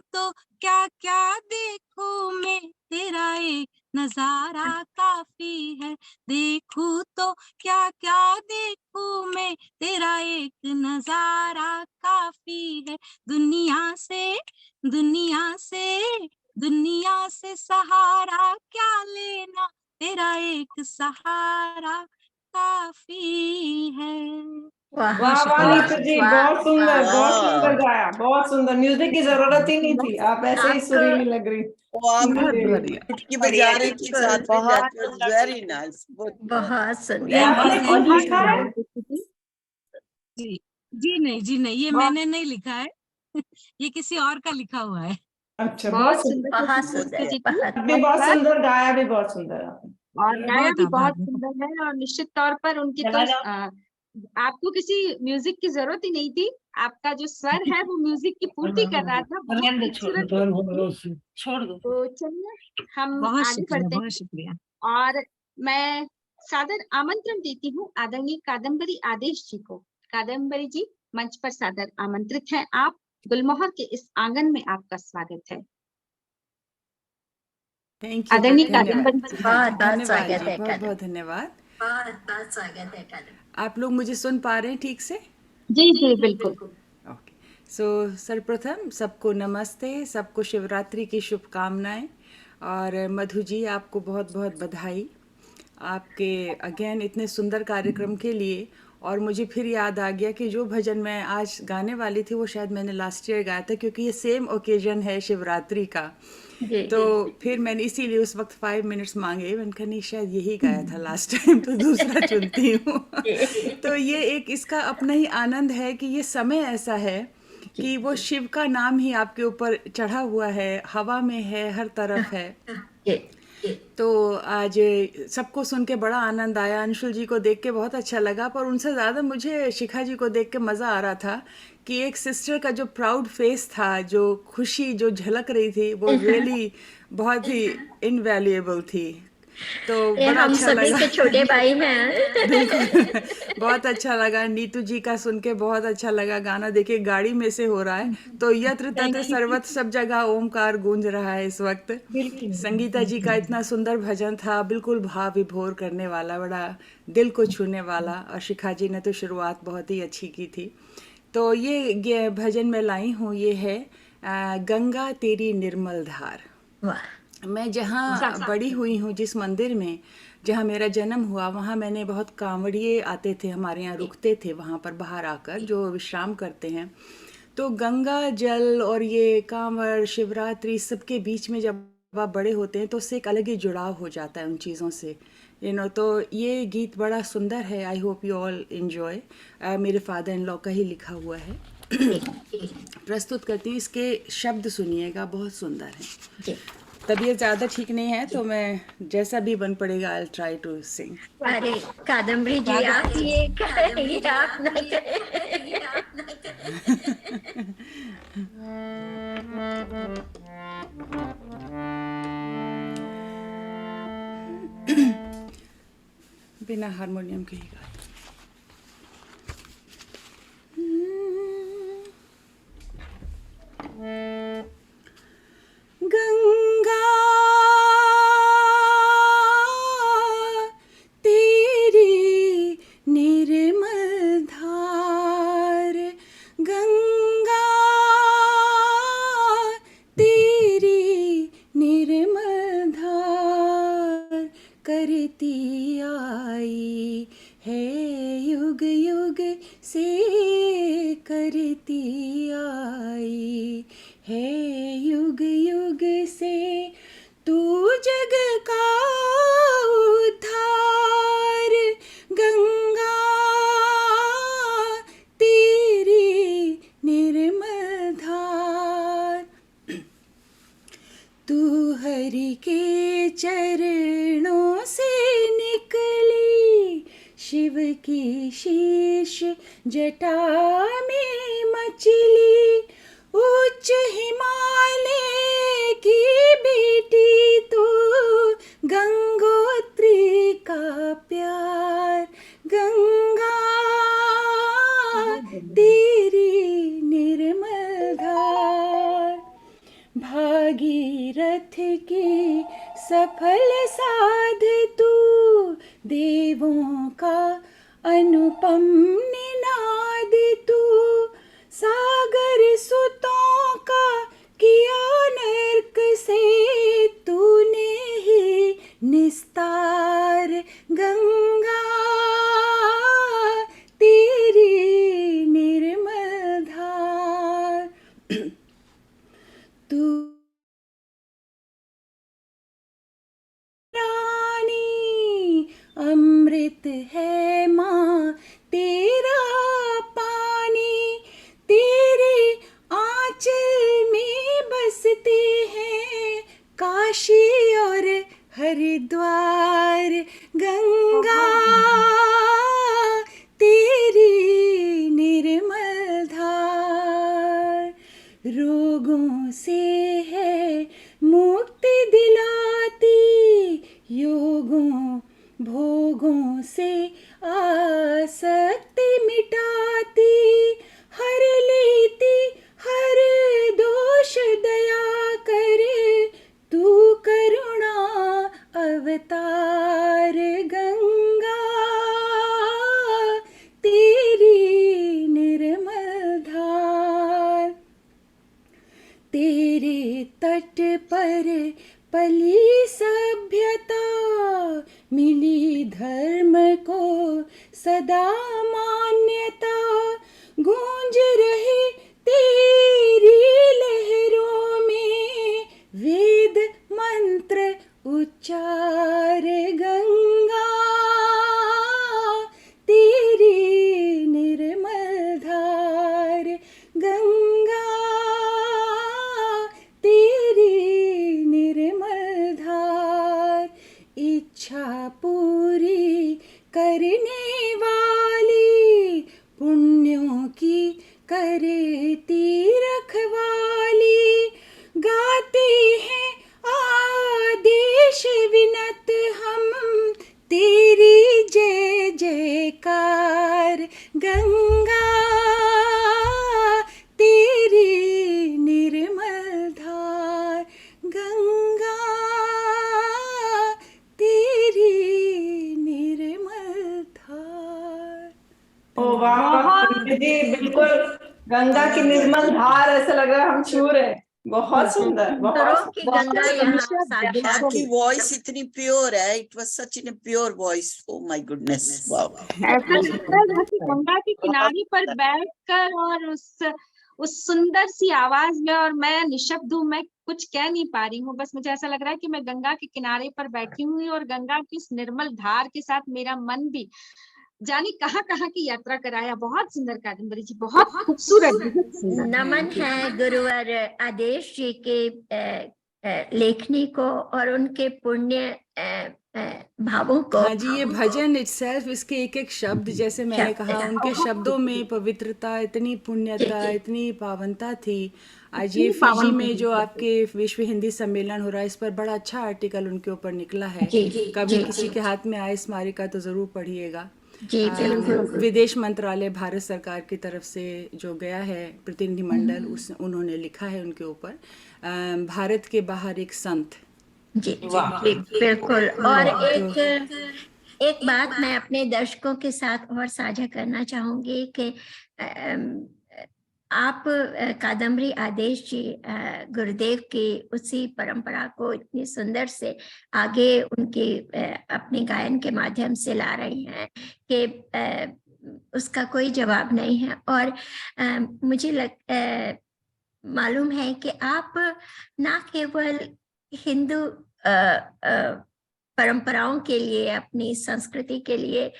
तो क्या क्या देखूं मैं, तेरा एक नजारा काफी है। देखूं तो क्या क्या देखूं मैं, तेरा एक नजारा काफी है। दुनिया से सहारा क्या लेना, तेरा एक सहारा काफी है। वाह वाह वाह वाह, नीतू जी, वाह, बहुत सुंदर, वाह। बहुत वाह सुंदर गाया, बहुत सुंदर। म्यूजिक की जरूरत ही नहीं थी, आप ऐसे ही आपको सुरीली लग रही। वो आप बहुत जी। बढ़िया। चुटकी बजा रही थी बिल्कुल, साथ में, बहुत दैट वाज सुंदर वेरी नाइस। बहुत ये सुंदर। आपने थैंक खुद यू लिखा है? जी। जी नहीं, मैंने नहीं लिखा है। ये किसी और का लिखा हुआ है। अच्छा, बहुत बहुत सुंदर। सुंदर बहुत नीतू सुंदर, जी, बहुत आप भी बहुत बहुत सुंदर, गाया भी बहुत सुंदर आपने। और गाया बहुत भी आभार। बहुत सुंदर है। और निश्चित तौर पर उनकी तो चला जाओ। आपको किसी म्यूजिक की जरूरत ही नहीं थी। आपका जो स्वर है वो म्यूजिक की पूर्ति कर रहा था। बहुत रहने दो, खूबसूरत। छोड़ दो। तो चलिए हम बहुत आगे शुक्रिया, बढ़ते बहुत हैं शुक्रिया। और मैं सादर आमंत्रण देती हूँ आदरणीय कादम्बरी आदेश जी को। कादम्बरी जी, मंच पर सादर आमंत्रित हैं आप। गुलमोहर के इस आंगन में आपका स्वागत है। थैंक यू, आदरणीय धन्यवाद। कादम्बरी जी। बहुत बहुत धन्यवाद स्वागत जी, है बहुत कादम्बरी। बहुत धन्यवाद। बहुत बहुत स्वागत है कादम्बरी। आप लोग मुझे सुन पा रहे हैं ठीक से? जी जी बिल्कुल। ओके। सो सर्वप्रथम सबको नमस्ते, सबको शिवरात्रि की शुभकामनाएं। और मधु जी, आपको बहुत बहुत बधाई आपके अगेन इतने सुंदर कार्यक्रम के लिए। और मुझे फिर याद आ गया कि जो भजन मैं आज गाने वाली थी वो शायद मैंने लास्ट ईयर गाया था, क्योंकि ये सेम ओकेजन है शिवरात्रि का। जी तो फिर मैंने इसीलिए उस वक्त 5 मिनट्स मांगे। मैंने कहा नहीं, शायद यही गाया था लास्ट टाइम, तो दूसरा चुनती हूँ। तो ये एक इसका अपना ही आनंद है कि ये समय ऐसा है कि वो शिव का नाम ही आपके ऊपर चढ़ा हुआ है, हवा में है, हर तरफ है। जी तो आज सबको सुन के बड़ा आनंद आया, अंशुल जी को देख के बहुत अच्छा लगा, पर उनसे ज़्यादा मुझे शिखा जी को देख के मज़ा आ रहा था कि एक सिस्टर का जो प्राउड फेस था, जो खुशी जो झलक रही थी, वो रियली बहुत ही इनवैल्यूएबल थी। तो ये बड़ा हम अच्छा सभी लगा। के छोटे भाई हैं। बिल्कुल बहुत अच्छा लगा। नीतू जी का सुन के बहुत अच्छा लगा। गाना देखिए गाड़ी में से हो रहा है, तो यत्र तत्र सर्वत्र सब जगह ओमकार गूंज रहा है इस वक्त। संगीता जी का इतना सुंदर भजन था, बिल्कुल भाव विभोर करने वाला, बड़ा दिल को छूने वाला। और शिखा जी ने तो शुरुआत बहुत ही अच्छी की थी। तो ये भजन मैं लाई हूँ, ये है गंगा तेरी निर्मल धार। वाह, मैं जहाँ बड़ी हुई हूँ, जिस मंदिर में जहाँ मेरा जन्म हुआ, वहाँ मैंने बहुत कांवड़िए आते थे, हमारे यहाँ रुकते थे वहाँ पर बाहर आकर, जो विश्राम करते हैं। तो गंगा जल और ये कांवड़, शिवरात्रि, सबके बीच में जब आप बड़े होते हैं तो उससे एक अलग ही जुड़ाव हो जाता है उन चीज़ों से, तो ये गीत बड़ा सुंदर है। I hope you all enjoy. मेरे फादर इन लॉ का ही लिखा हुआ है। प्रस्तुत करती हूँ, इसके शब्द सुनिएगा, बहुत सुंदर है। तबीयत ज़्यादा ठीक नहीं है, तो मैं जैसा भी बन पड़ेगा आई ट्राई टू सिंग। अरे कादम्बरी जी, आप ये आप ना बिना हारमोनियम के ही गाते। गंगा तेरी निर्मल धार, गंगा तेरी निर्मल धार, करती आई है युग युग से, करती आई है युग युग से, तू जग का उद्धार, गंगा तेरी निर्मल धार। तू हरि के चरणों से निकली, शिव की शीश जटा में मचली, उच्च हिमालय की बेटी तू, गंगोत्री का प्यार, गंगा तेरी निर्मल धार। भागीरथ की सफल साध तू, देवों का अनुपम निनाद तू, सागर सुतों का किया नर्क से तूने ही निस्तार, गंगा तेरी निर्मल धार। तू रानी अमृत है माँ तेरा पानी, तेरे आंचल में बसते हैं काशी और हरिद्वार, गंगा तेरी निर्मल धार। रोगों से है मुक्ति दिलाती, योगों भोगों से आसक्ति मिटाती, हर लेती हर दोष दया करे, तू करुणा अवतार, गंगा तेरी निर्मल धार। तेरे तट पर पली सभ्यता, मिली धर्म को सदा मान्यता, गूंज रही तेरी लहरों में वेद मंत्र उच्चार, गंगा तेरी निर्मल धार, गंगा तेरी निर्मल धार। गंगा तेरी निर्मल धार, गंगा तेरी निर्मल धार। ओ वाह जी, बिल्कुल गंगा की निर्मल धार, ऐसा लग रहा है हम छू रहे हैं। बहुत सुंदर, बहुत की गंगा यहाँ साक्षात आपकी वॉइस इतनी प्योर है, it was such in pure voice, oh my goodness, wow. ऐसा लगता है जैसे गंगा के किनारे पर बैठकर और उस सुंदर सी आवाज में, और मैं निशब्द हूँ, मैं कुछ कह नहीं पा रही हूँ, बस मुझे ऐसा लग रहा है कि मैं गंगा के किनारे पर बैठी हुई और गंगा की इस निर्मल धार के साथ मेरा मन भी जाने कहाँ की यात्रा कराया। बहुत सुंदर कादम्बरी जी, बहुत खूबसूरत। नमन है गुरुवर आदेश जी के लेखनी को और उनके पुण्य भावों को। हाँ जी, ये भजन इटसेल्फ, इसके एक एक शब्द, जैसे मैंने कहा, उनके शब्दों में पवित्रता, इतनी पुण्यता, इतनी पावनता थी। आज ये फिजी में जो आपके विश्व हिंदी सम्मेलन हो रहा है, इस पर बड़ा अच्छा आर्टिकल उनके ऊपर निकला है। कभी किसी के हाथ में आए स्मारिका तो जरूर पढ़िएगा। विदेश मंत्रालय भारत सरकार की तरफ से जो गया है प्रतिनिधिमंडल, उन्होंने लिखा है उनके ऊपर, भारत के बाहर एक संत। जी बिल्कुल। और एक बात मैं अपने दर्शकों के साथ और साझा करना चाहूंगी कि आप कादम्बरी आदेश जी गुरुदेव की उसी परंपरा को इतनी सुंदर से आगे उनके अपने गायन के माध्यम से ला रही हैं कि उसका कोई जवाब नहीं है। और मुझे मालूम है कि आप ना केवल हिंदू परंपराओं के लिए, अपनी संस्कृति के लिए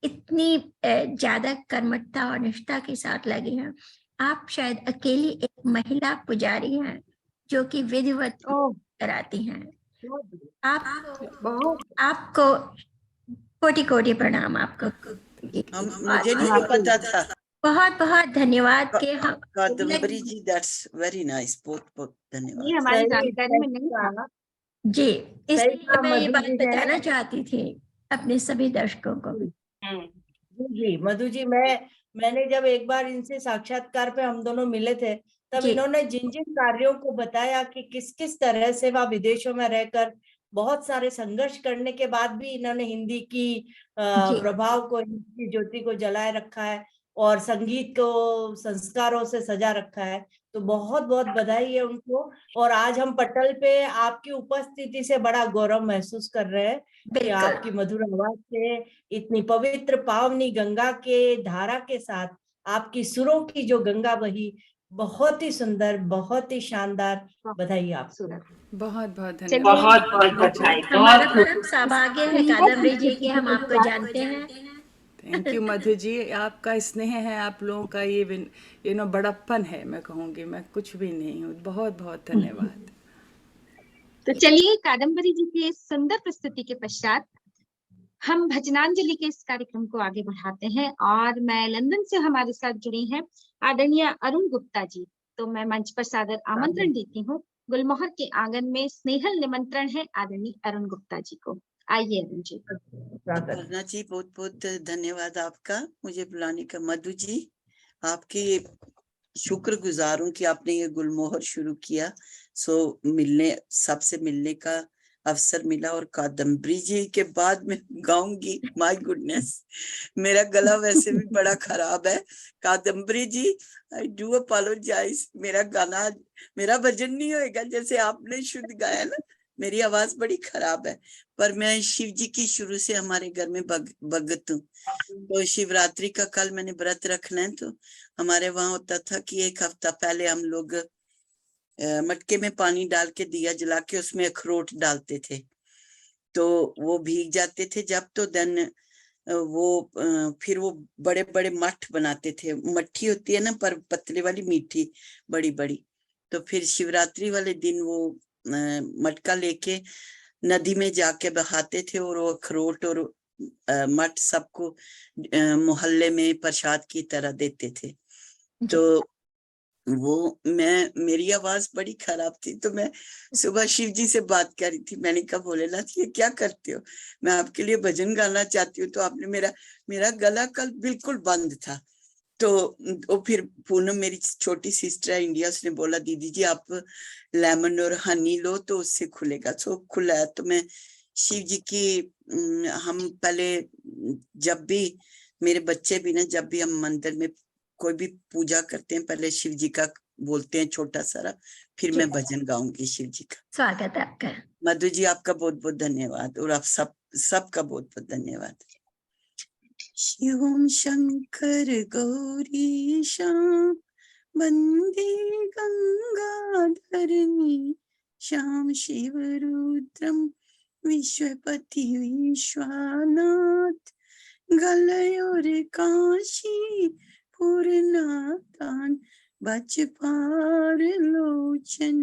इतनी ज्यादा कर्मठता और निष्ठा के साथ लगे हैं, आप शायद अकेली एक महिला पुजारी हैं जो कि विधिवत कराती हैं। आपको कोटि कोटि प्रणाम आपको। मुझे नहीं पता था। बहुत बहुत धन्यवाद के हम कादम्बरी जी, दैट्स वेरी नाइस, बहुत बहुत धन्यवाद। ये हमारी जानकारी में नहीं था जी, इसलिए मैं ये बात बताना चाहती थी अपने सभी दर्शकों को। जी मधु जी, मैंने जब एक बार इनसे साक्षात्कार पे हम दोनों मिले थे, तब इन्होंने जिन जिन कार्यों को बताया कि किस किस तरह से वह विदेशों में रहकर बहुत सारे संघर्ष करने के बाद भी इन्होंने हिंदी की प्रभाव को, हिंदी की ज्योति को जलाए रखा है और संगीत को संस्कारों से सजा रखा है, तो बहुत बहुत बधाई है उनको। और आज हम पटल पे आपकी उपस्थिति से बड़ा गौरव महसूस कर रहे हैं कि आपकी मधुर आवाज से इतनी पवित्र पावनी गंगा के धारा के साथ आपकी सुरों की जो गंगा बही, बहुत ही सुंदर, बहुत ही शानदार। बधाई आप। बहुत बहुत धन्यवाद। बहुत बधाई। हमारा परम सौभाग्य है कादम्बरी जी कि हम आपको जानते हैं। थैंक यू मधु जी, आपका स्नेह है, आप लोगों का ये बड़प्पन है, मैं कहूँगी, मैं कुछ भी नहीं हूँ। बहुत बहुत धन्यवाद। तो चलिए, कादम्बरी जी की सुंदर प्रस्तुति के पश्चात हम भजनांजलि के इस कार्यक्रम को आगे बढ़ाते हैं। और मैं लंदन से हमारे साथ जुड़ी हैं आदरणीय अरुण गुप्ता जी। तो मैं मंच पर सादर आमंत्रण देती हूँ। गुलमोहर के आंगन में स्नेहल निमंत्रण है आदरणीय अरुण गुप्ता जी को। आइए अरुण जी। अपर्णा जी, बहुत बहुत धन्यवाद आपका मुझे बुलाने का। मधु जी, आपकी शुक्रगुजार हूँ कि आपने ये गुलमोहर शुरू किया। सबसे मिलने का अवसर मिला। और कादम्बरी जी के बाद मैं गाऊंगी, माय गुडनेस, मेरा गला वैसे भी बड़ा खराब है। कादम्बरी जी, आई डू अपोलोजाइज, मेरा भजन नहीं होएगा जैसे आपने शुद्ध गाया ना, मेरी आवाज बड़ी खराब है। पर मैं शिव जी की शुरू से हमारे घर में भगत हूँ। तो शिवरात्रि का कल मैंने व्रत रखना है, तो हमारे वहां होता था कि एक हफ्ता पहले हम लोग मटके में पानी डाल के दिया जला के उसमें अखरोट डालते थे, तो वो भीग जाते थे जब, तो देन फिर वो बड़े बड़े मठ बनाते थे। मट्ठी होती है ना, पर पतले वाली, मीठी बड़ी बड़ी। तो फिर शिवरात्रि वाले दिन वो मटका लेके नदी में जाके बहाते थे और वो अखरोट और मठ सबको मोहल्ले में प्रसाद की तरह देते थे। तो वो मेरी आवाज बड़ी खराब थी, तो मैं सुबह शिव जी से बात कर रही थी। मैंने कहा भोलेनाथ ये क्या करते हो, मैं आपके लिए भजन गाना चाहती हूँ। तो आपने मेरा गला कल बिल्कुल बंद था। तो वो फिर पूनम मेरी छोटी सिस्टर है इंडिया, उसने बोला दीदी जी आप लेमन और हनी लो तो उससे खुलेगा। सो खुला है। तो मैं शिव जी की हम पहले जब भी मेरे बच्चे भी ना, जब भी हम मंदिर में कोई भी पूजा करते हैं, पहले शिव जी का बोलते हैं छोटा सारा, फिर मैं भजन गाऊंगी शिव जी का। स्वागत है आपका। मधु जी आपका बहुत बहुत धन्यवाद, और आप सबका बहुत बहुत धन्यवाद। शिवम शंकर गौरी श्याम वंदे गंगाधरनी श्याम शिव रुद्रम विश्वपति विश्वनाथ गलयोर काशी पूर्णातान बच पार लोचन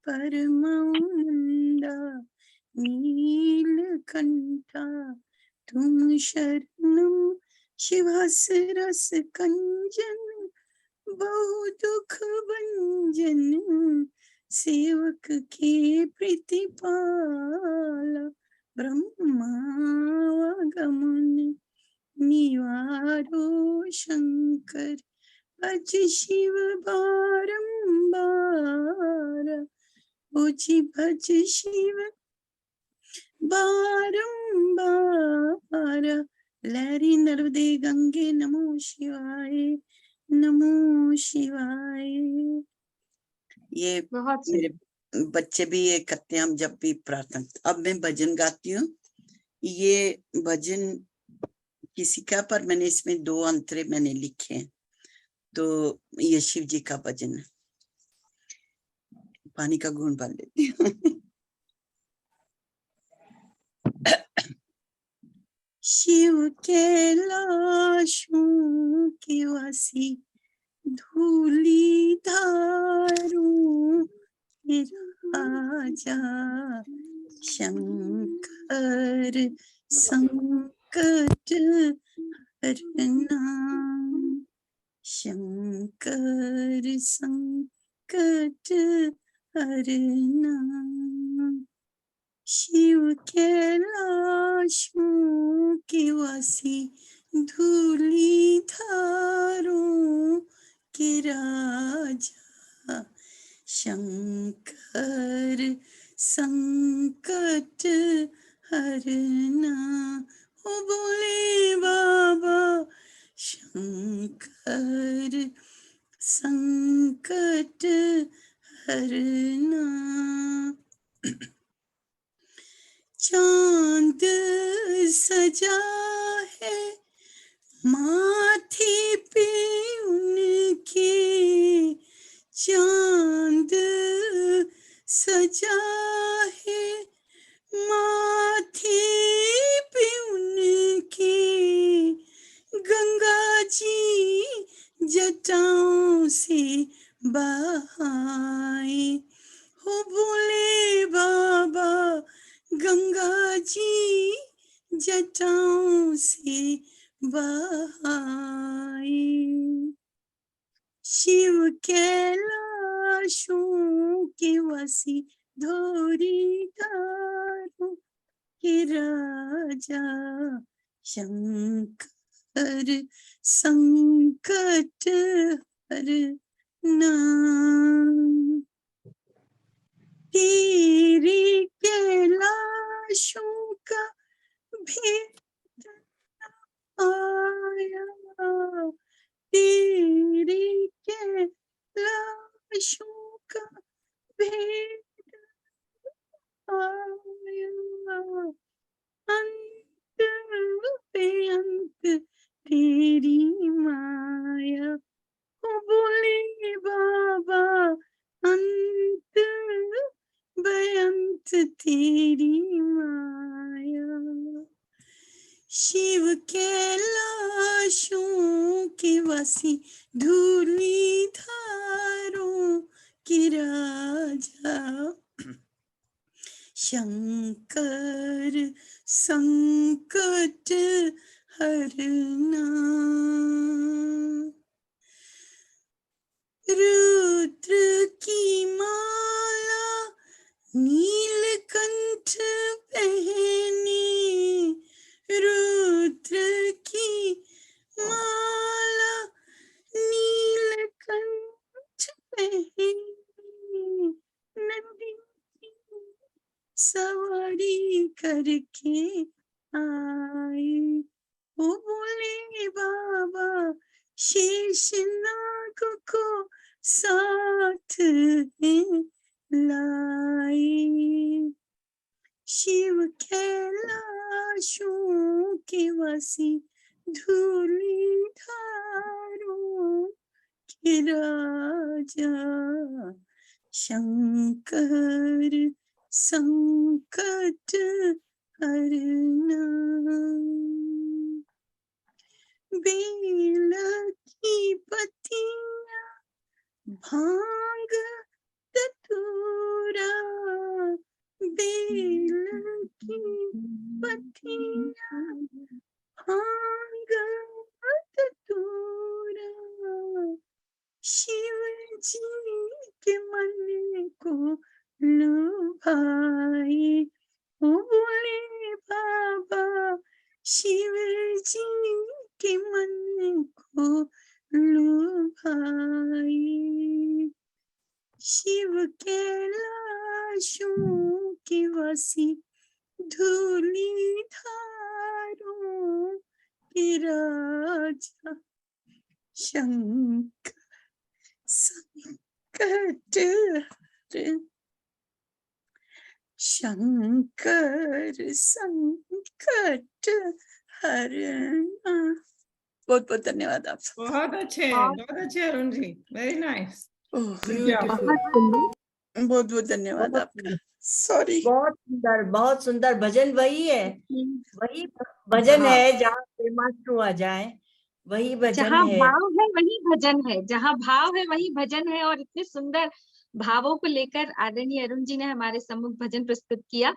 परमानंदा नीलकंठा तुम शरणम शिवस रस कंजन बहु दुख भंजन सेवक के प्रतिपाला ब्रह्मागमन निवारो शंकर भज शिव बारंबार ओजी भज शिव बारंबार लहरी नर्मदे गंगे नमो शिवाय नमो शिवाय। ये बहुत मेरे बच्चे भी ये करते हैं हम जब भी प्रार्थना। अब मैं भजन गाती हूँ। ये भजन किसी का, पर मैंने इसमें 2 अंतरे मैंने लिखे हैं। तो ये शिव जी का भजन है। पानी का घूंट भर लेती हूँ। शिव कैलाशों के वासी धूली धारू राजा शंकर संकट हरना शंकर संकट हरना शिव कैलाशों के वासी धूली धारों के राजा शंकर संकट हरना ओ बोले बाबा शंकर संकट हरना। चांद सजा है माथे पे उनके चांद सजा है माथे पे उनके गंगा जी जटाओं से बहाए हो बोले बाबा गंगा जी जटाओं से बहाए। शिव कैलाशों के वासी धोरी धारों के राजा शंकर संकट हरना तेरी कैलाशों का भेद आया तेरी कैलाशों का भेद आया अंत पे अंत तेरी माया ओ बोले बाबा अंत बेअंत तेरी माया। शिव कैलाशों के वासी धूली धारों के राजा शंकर संकट हरना रुद्र की माला नीलकंठ पहने, रुद्र की माला नीलकंठ पहने, नंदी की सवारी करके आए, वो बोले बाबा शेषनाग को साथ में लाए। शिव कैलाशों के वासी धूलीधारों के राजा, शंकर संकट हरना। बेल की पत्तियां भांग धतूरा, बेल की पत्तियां भांग धतूरा, शिव जी के मन को लुभाए, वो बोले बाबा शिव जी के मन को लुभाए। शिव कैलाशों के वासी धूलीधारों के राजा, शंकर संकट शंकर संकट हरना। बहुत बहुत धन्यवाद आप सब। बहुत अच्छे अरुण जी, वेरी नाइस। बहुत बहुत धन्यवाद आपका। सॉरी। बहुत सुंदर भजन वही भजन है जहाँ प्रेमाश्रु आ जाए, वही भजन जहाँ है। भाव है वही भजन है, जहाँ भाव है वही भजन है। और इतने सुंदर भावों को लेकर आदरणीय अरुण जी ने हमारे सम्मुख भजन प्रस्तुत किया,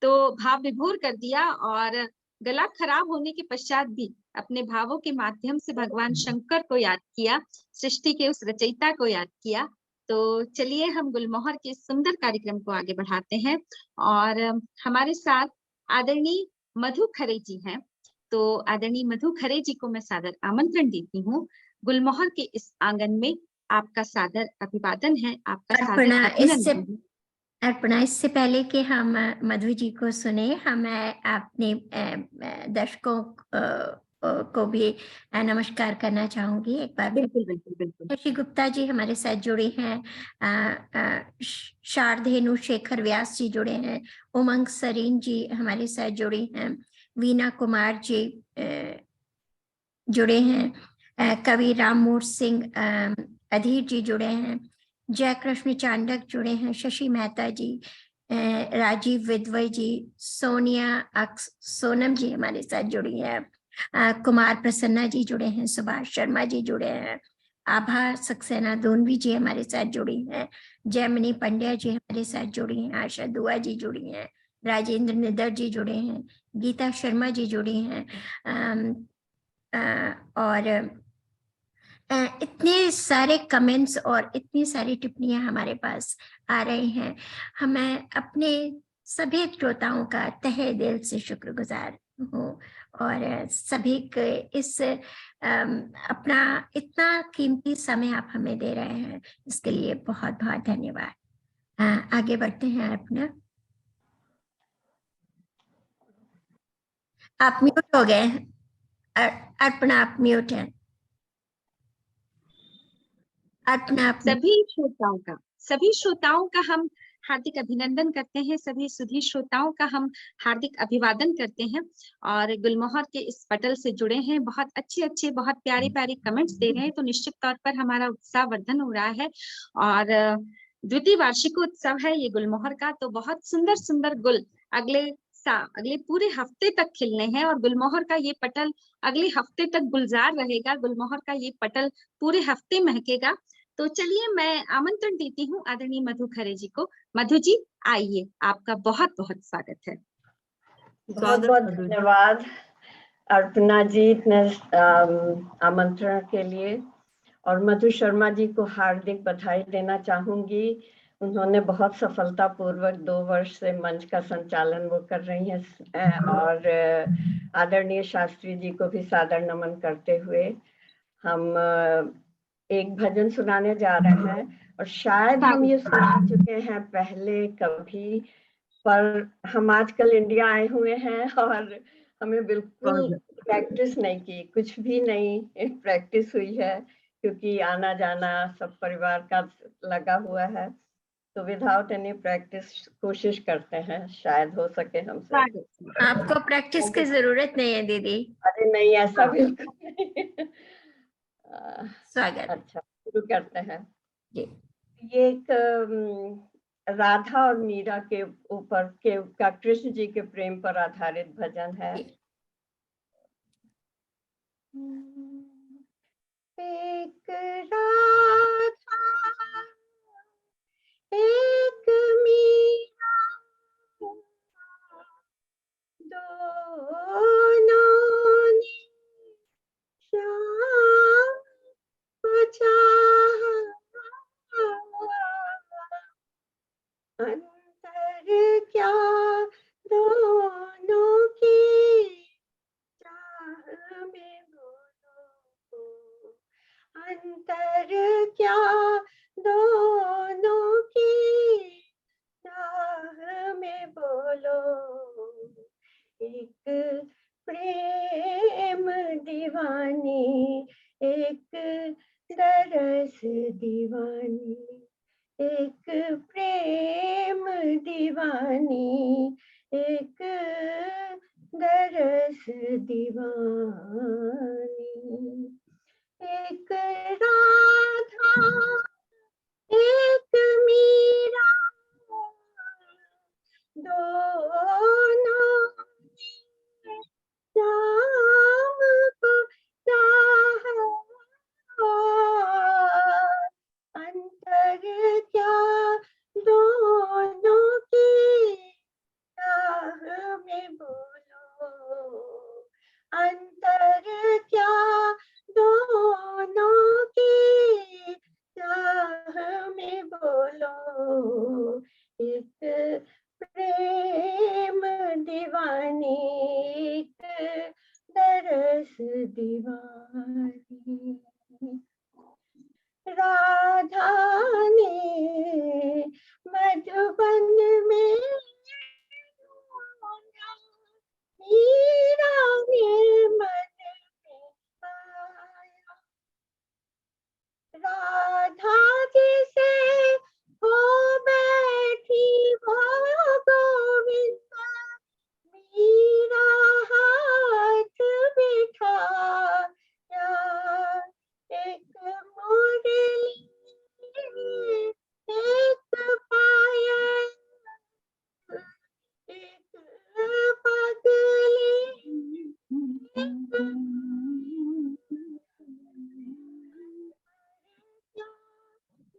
तो भाव विभोर कर दिया। और गला खराब होने के पश्चात भी अपने भावों के माध्यम से भगवान शंकर को याद किया, सृष्टि के उस रचयिता को याद किया। तो चलिए हम गुलमोहर के सुंदर कार्यक्रम को आगे बढ़ाते हैं। और हमारे साथ आदरणीय मधु खरे जी हैं। तो आदरणीय मधु खरे जी को मैं सादर आमंत्रण देती हूँ। गुलमोहर के इस आंगन में आपका सादर अभिवादन है, आपका सादर अभिनंदन है। अर्पणा, इससे पहले कि हम मधु जी को सुने, हम अपने दर्शकों को भी नमस्कार करना चाहूंगी एक बार। बिल्कुल बिल्कुल बिल्कुल। शशि गुप्ता जी हमारे साथ जुड़े हैं, शारदेनु शेखर व्यास जी जुड़े हैं, उमंग सरीन जी हमारे साथ जुड़ी हैं, वीना कुमार जी जुड़े हैं, कवि राममूर्त सिंह अधीर जी जुड़े हैं, जय कृष्ण चांडक जुड़े हैं, शशि मेहता जी, राजीव विद्वई जी, सोनम जी हमारे साथ जुड़ी है, कुमार प्रसन्ना जी जुड़े हैं, सुभाष शर्मा जी जुड़े हैं, आभा सक्सेना दोनवी जी हमारे साथ जुड़ी हैं, जयमनी पंड्या जी हमारे साथ जुड़ी हैं, आशा दुआ जी जुड़ी हैं, राजेंद्र निदर जी जुड़े हैं, गीता शर्मा जी जुड़ी हैं, और इतने सारे कमेंट्स और इतनी सारी टिप्पणियां हमारे पास आ रही हैं। हमें अपने सभी श्रोताओं का तहे दिल से शुक्रगुजार हूँ, और सभी के इस अपना इतना कीमती समय आप हमें दे रहे हैं, इसके लिए बहुत बहुत धन्यवाद। आगे बढ़ते हैं। अपना आप म्यूट हो गए। अर्पणा आप म्यूट हैं। अर्पणा सभी श्रोताओं का हम हार्दिक अभिनंदन करते हैं, सभी सुधी श्रोताओं का हम हार्दिक अभिवादन करते हैं। और गुलमोहर के इस पटल से जुड़े हैं, बहुत अच्छे बहुत प्यारे कमेंट्स दे रहे हैं, तो निश्चित तौर पर हमारा उत्साह वर्धन हो रहा है। और द्वितीय वार्षिकोत्सव है ये गुलमोहर का, तो बहुत सुंदर गुल अगले पूरे हफ्ते तक खिलने हैं, और गुलमोहर का ये पटल अगले हफ्ते तक गुलजार रहेगा। गुलमोहर का ये पटल पूरे हफ्ते महकेगा। तो चलिए मैं आमंत्रण देती हूँ आदरणीय मधु खरे जी को। मधु जी आइए, आपका बहुत बहुत स्वागत है। बहुत बहुत धन्यवाद अर्पणा जी इतने आमंत्रण के लिए। और मधु शर्मा जी को हार्दिक बधाई देना चाहूंगी। उन्होंने बहुत सफलतापूर्वक 2 वर्ष से मंच का संचालन वो कर रही हैं। और आदरणीय शास्त्री जी को भी सादर नमन करते हुए हम एक भजन सुनाने जा रहे हैं। और शायद हम ये सुना चुके हैं पहले कभी, पर हम आजकल इंडिया आए हुए हैं और हमें बिल्कुल प्रैक्टिस नहीं की, कुछ भी नहीं प्रैक्टिस हुई है, क्योंकि आना जाना सब परिवार का लगा हुआ है। तो विदाउट एनी प्रैक्टिस कोशिश करते हैं, शायद हो सके हमसे। आपको प्रैक्टिस की जरूरत नहीं है दीदी। अरे नहीं, ऐसा बिल्कुल नहीं। स्वागत। अच्छा, शुरू करते हैं। जी। ये एक राधा और मीरा के ऊपर का कृष्ण जी के प्रेम पर आधारित भजन है। एक राधा एक मीरा दोनों ने श्याम को चाहा, अंतर क्या दोनों की चाह में बोलो, अंतर क्या दोनों की चाह में बोलो। एक प्रेम दीवानी, एक दरस दीवानी, एक प्रेम दीवानी, एक दरस दीवानी। एक राधा एक मीरा दोनों ने श्याम को चाहा, अंतर क्या दोनों की चाह में बोलो, अंतर क्या दोनों की चाह में बोलो। एक प्रेम दीवानी, एक दरस दीवानी। राधा ने मधुबन में ढूंढा, मीरा ने मन में पाया। राधा जी से हो बैठी वो गोविंद, मीरा हाथ बिठाया। एक मुरली एक पायल, एक पगली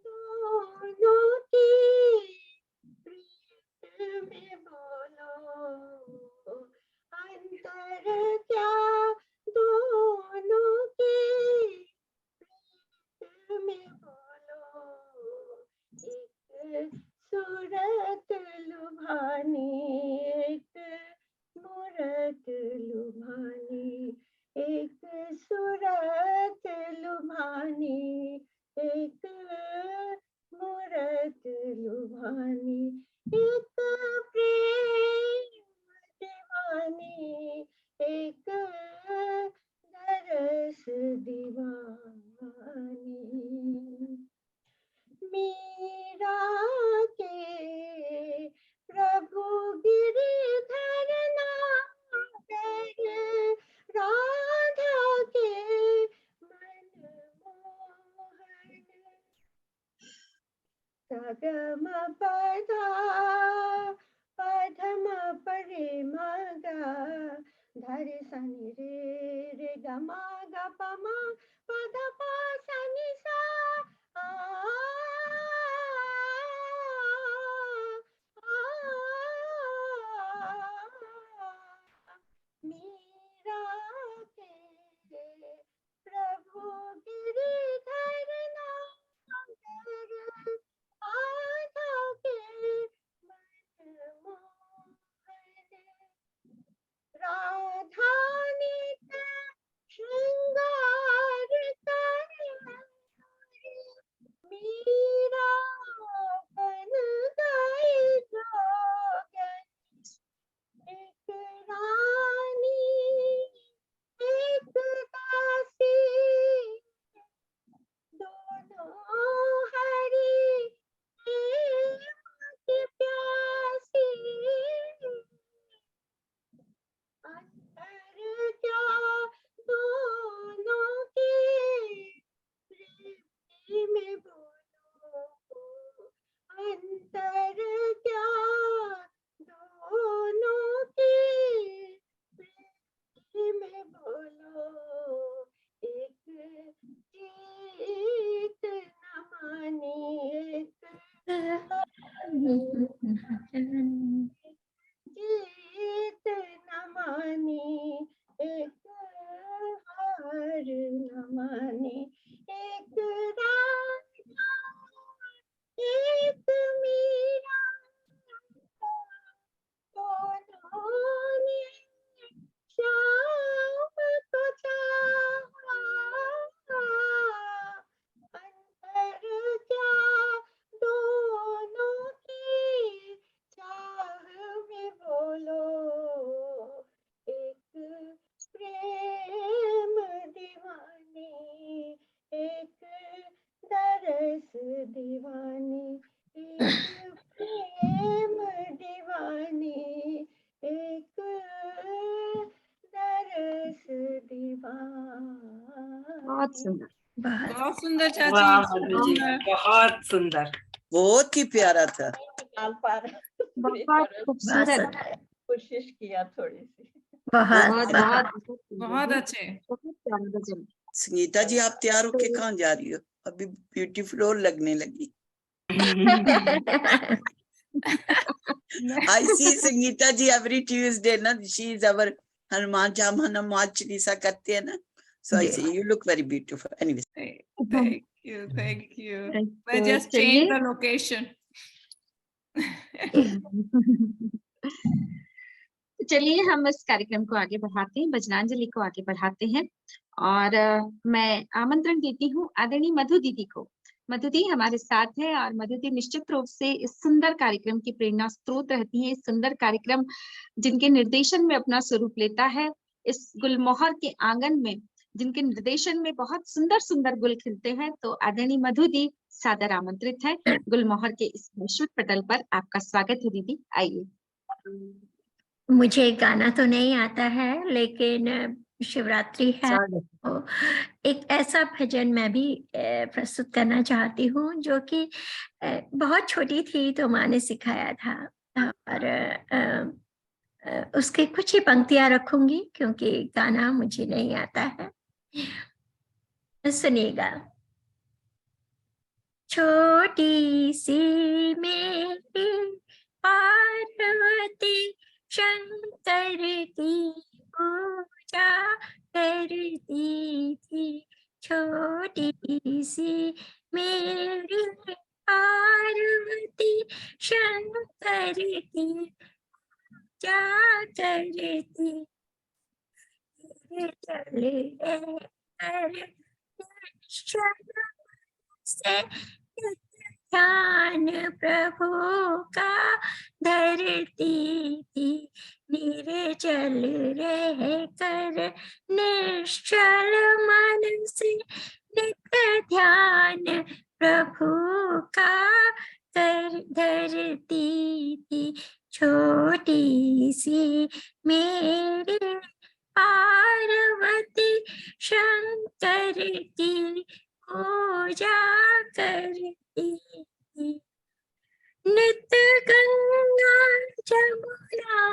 दोनों की प्रीत में बोलो, अंतर क्या दोनों की प्रीत में बोलो। एक सूरत लुभानी, एक मूरत लुभानी, एक सूरत लुभानी, एक मूरत लुभानी, एक प्रेम दीवानी, एक दरस दीवानी। मीरा के प्रभु गिरिधर नागर, राधा के मनमोहन। सगम पधा पधम परे मगा, धरे सनि रे गमा ग पमा पध पा सनि सा। मीरा के प्रभु गिरिधर बहुत सुंदर, बहुत सुंदर वाह चाची, मधु जी, बहुत सुंदर। बहुत ही प्यारा था। बहुत खूबसूरत, कोशिश किया थोड़ी सी। बहुत बहुत अच्छे। बहुत प्यारा भजन। संगीता जी आप तैयार होके कहाँ जा रही हो? अभी ब्यूटी फ्लोर लगने लगी। I see Sangeeta ji every Tuesday ना, she is our Hanuman Chalisa करते हैं ना, so I see you look very beautiful. Anyways, Thank you, thank you. I तो just चलिए changed the location. चलिए हम इस कार्यक्रम को आगे बढ़ाते हैं, भजनांजलि को आगे बढ़ाते हैं और मैं आमंत्रण देती हूँ आदरणीय मधु दीदी को। मधु दी हमारे साथ है और मधु दी निश्चित रूप से इस सुंदर कार्यक्रम की प्रेरणा स्रोत रहती है। इस सुंदर कार्यक्रम जिनके निर्देशन में अपना स्वरूप लेता है, इस गुलमोहर के आंगन में जिनके निर्देशन में बहुत सुंदर सुंदर गुल खिलते हैं, तो आदरणीय मधु दी सादर आमंत्रित है गुलमोहर के इस वैश्विक पटल पर। आपका स्वागत है दीदी, आइए। मुझे गाना तो नहीं आता है, लेकिन शिवरात्रि है तो एक ऐसा भजन मैं भी प्रस्तुत करना चाहती हूँ जो कि बहुत छोटी थी तो माँ ने सिखाया था, और उसके कुछ ही पंक्तियां रखूंगी क्योंकि गाना मुझे नहीं आता है। सुनिएगा। छोटी सी मेरी पार्वती शंकर की पूजा करती थी, छोटी सी मेरी पार्वती शंकर की पूजा करती, से ध्यान प्रभु का धरती थी, निर्जल रह कर निश्चल मन से नित्य ध्यान प्रभु का धरती थी, छोटी सी मेरी पार्वती शंकर की पूजा करती थी, नित्य गंगा जमुना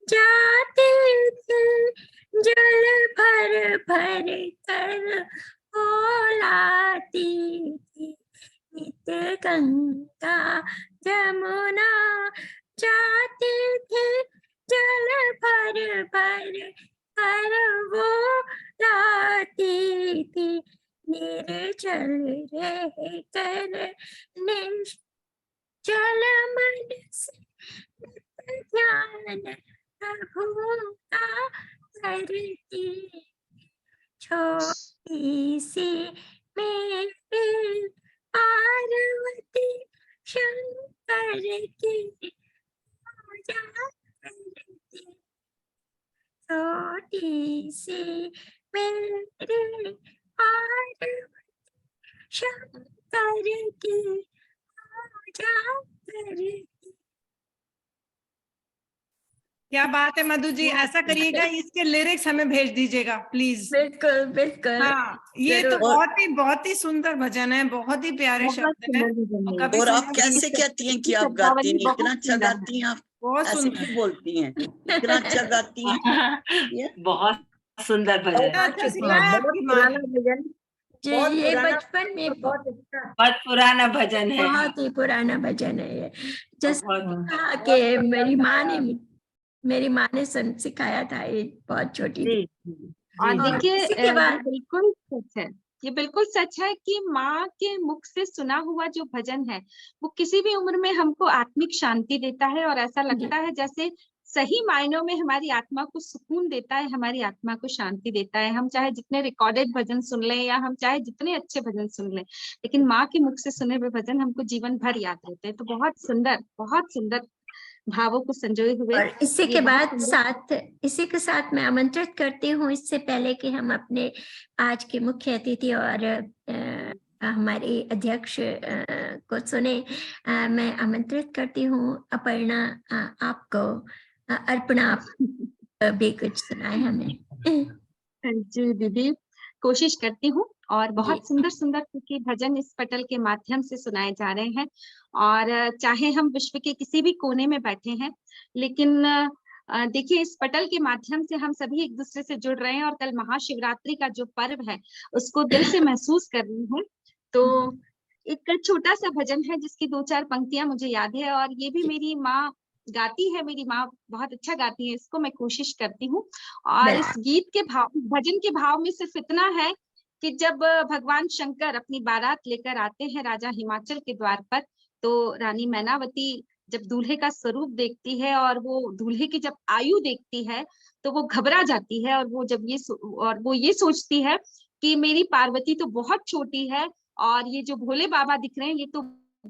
जाते थे, जल भर भर कर वो लाती थी, नित्य गंगा जमुना जाते थे, जल भर भर कर वो लाती थी, निर्जल रह कर निश्चल मन से ध्यान प्रभु का करती, छोटी सी मेरी पार्वती शंकर की पूजा करती, छोटी सी मेरी पार्वती शंकर की पूजा करती। क्या बात है मधु जी, ऐसा करिएगा इसके लिरिक्स हमें भेज दीजिएगा प्लीज। बिल्कुल बिल्कुल। हाँ, ये तो बहुत ही सुंदर भजन है, बहुत ही प्यारे शब्द हैं। और आप कैसे कहती हैं कि आप गाती हैं? इतना अच्छा गाती हैं आप, बहुत ऐसे सुंदर क्यों बोलती हैं? इतना अच्छा गाती हैं। बहुत सुंदर भजन, अच्छा सिखाया आपकी माँ ने। जी, ये बचपन में बहुत पुराना भजन है, बहुत ही पुराना भजन है ये। जैसे कहा कि मेरी माँ ने सिखाया था, ये बहुत छोटी थी। और देखिए ये बिल्कुल सच है, ये बिल्कुल सच है कि माँ के मुख से सुना हुआ जो भजन है वो किसी भी उम्र में हमको आत्मिक शांति देता है, और ऐसा लगता है जैसे सही मायनों में हमारी आत्मा को सुकून देता है, हमारी आत्मा को शांति देता है। हम चाहे जितने रिकॉर्डेड भजन सुन लें या हम चाहे जितने अच्छे भजन सुन लें, लेकिन माँ के मुख से सुने हुए भजन हमको जीवन भर याद रहते हैं। तो बहुत सुंदर भावों को संजोए हुए। और इसी के साथ मैं आमंत्रित करती हूँ, इससे पहले कि हम अपने आज के मुख्य अतिथि और हमारे अध्यक्ष को सुने, मैं आमंत्रित करती हूँ अपर्णा आपको, अर्पणा आप भी कुछ सुनाए हमें। जी दीदी, कोशिश करती हूँ। और जी। बहुत सुंदर सुंदर क्योंकि भजन इस पटल के माध्यम से सुनाए जा रहे हैं, और चाहे हम विश्व के किसी भी कोने में बैठे हैं, लेकिन देखिए इस पटल के माध्यम से हम सभी एक दूसरे से जुड़ रहे हैं, और कल महाशिवरात्रि का जो पर्व है उसको दिल से महसूस कर रही हूँ। तो एक छोटा सा भजन है जिसकी 2-4 पंक्तियां मुझे याद है, और ये भी मेरी माँ गाती है, मेरी माँ बहुत अच्छा गाती है इसको, मैं कोशिश करती हूँ। और इस गीत के भाव, भजन के भाव में सिर्फ इतना है कि जब भगवान शंकर अपनी बारात लेकर आते हैं राजा हिमाचल के द्वार पर, तो रानी मैनावती जब दूल्हे का स्वरूप देखती है और वो दूल्हे की जब आयु देखती है तो वो घबरा जाती है, और वो जब ये सोचती है कि मेरी पार्वती तो बहुत छोटी है, और ये जो भोले बाबा दिख रहे हैं ये तो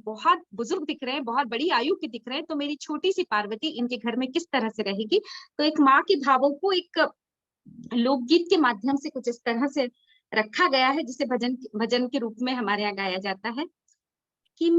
बहुत बुजुर्ग दिख रहे हैं, बहुत बड़ी आयु के दिख रहे हैं, तो मेरी छोटी सी पार्वती इनके घर में किस तरह से रहेगी। तो एक माँ के भावों को एक लोकगीत के माध्यम से कुछ इस तरह से रखा गया है, जिसे भजन के रूप में हमारे यहाँ गाया जाता है कि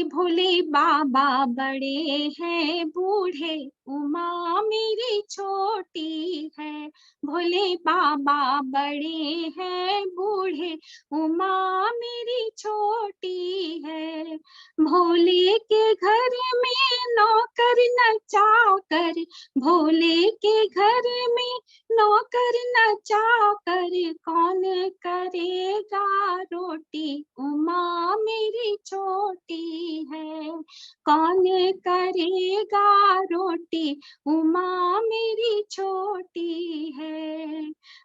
भोले बाबा बड़े हैं बूढ़े, उमा मेरी छोटी है। भोले बाबा बड़े हैं बूढ़े, उमा मेरी छोटी है। भोले के घर में नौकर न चाकर, भोले के घर में नौकर न चाकर, कौन करेगा रोटी, उमा मेरी छोटी है। कौन करेगा रोटी, उमा मेरी छोटी है।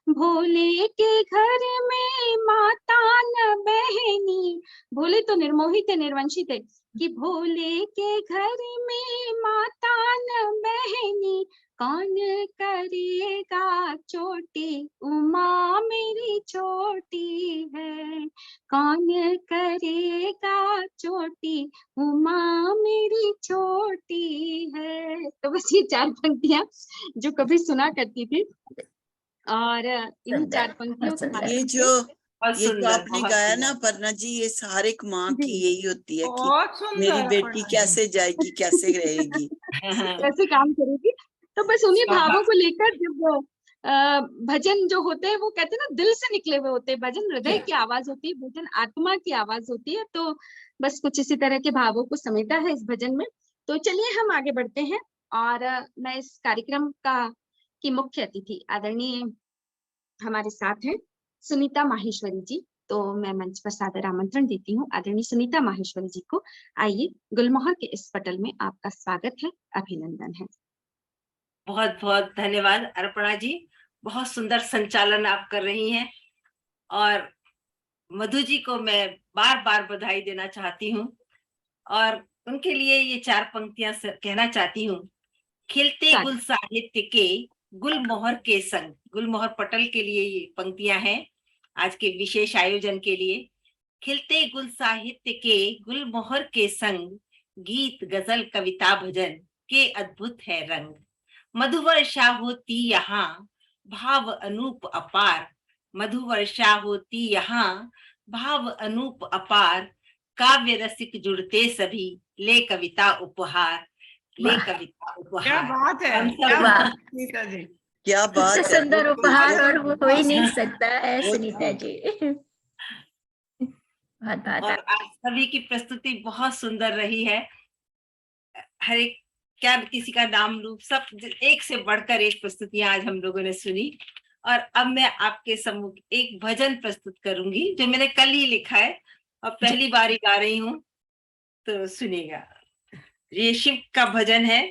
भोले के घर में माता न बहनी, भोले तो निर्मोही थे, निर्वंशी थे, कि भोले के घर में माता न बहनी, कौन करेगा चोटी, उमा मेरी छोटी है। कौन करेगा चोटी, उमा मेरी छोटी है। तो बस ये 4 पंक्तियां जो कभी सुना करती थी, और इन 4 पंक्तियों के माध्यम ये जो आपने गाया ना पर्णा जी, ये हर एक माँ की यही होती है कि मेरी बेटी कैसे जाएगी, कैसे रहेगी, कैसे काम करेगी। तो बस उन्हीं भावों को लेकर जब भजन जो होते हैं वो कहते हैं ना दिल से निकले हुए होते हैं, भजन हृदय की आवाज होती है, भजन आत्मा की आवाज होती है। तो बस कुछ इसी तरह के भावों को समेटा है इस भजन में। तो चलिए हम आगे बढ़ते हैं, और मैं इस कार्यक्रम की मुख्य अतिथि आदरणीय हमारे साथ हैं सुनीता माहेश्वरी जी। तो मैं मंच पर सादर आमंत्रण देती हूँ आदरणीय सुनीता माहेश्वरी जी को। आइए, गुलमोहर के इस पटल में आपका स्वागत है, अभिनंदन है। बहुत बहुत धन्यवाद अर्पणा जी, बहुत सुंदर संचालन आप कर रही हैं, और मधु जी को मैं बार बार बधाई देना चाहती हूँ, और उनके लिए ये 4 पंक्तियां कहना चाहती हूँ। खिलते गुल साहित्य के गुलमोहर के संग, गुलमोहर पटल के लिए ये पंक्तियां हैं आज के विशेष आयोजन के लिए। खिलते गुल साहित्य के गुलमोहर के संग, गीत गजल कविता भजन के अद्भुत है रंग। मधुवर्षा होती यहाँ भाव अनूप अपार, मधुवर्षा होती यहाँ भाव अनूप अपार, काव्य रसिक जुड़ते सभी ले कविता उपहार, ले कविता उपहार। क्या बात है, सुनीता जी, क्या बात है, सुंदर उपहार, और वो हो ही नहीं सकता है सुनीता जी। और आज सभी की प्रस्तुति बहुत सुंदर रही है, हर एक क्या किसी का नाम लूं, सब एक से बढ़कर एक प्रस्तुतियां आज हम लोगों ने सुनी। और अब मैं आपके सम्मुख एक भजन प्रस्तुत करूंगी जो मैंने कल ही लिखा है और पहली बार ही गा रही हूँ, तो सुनिएगा। ये शिव का भजन है।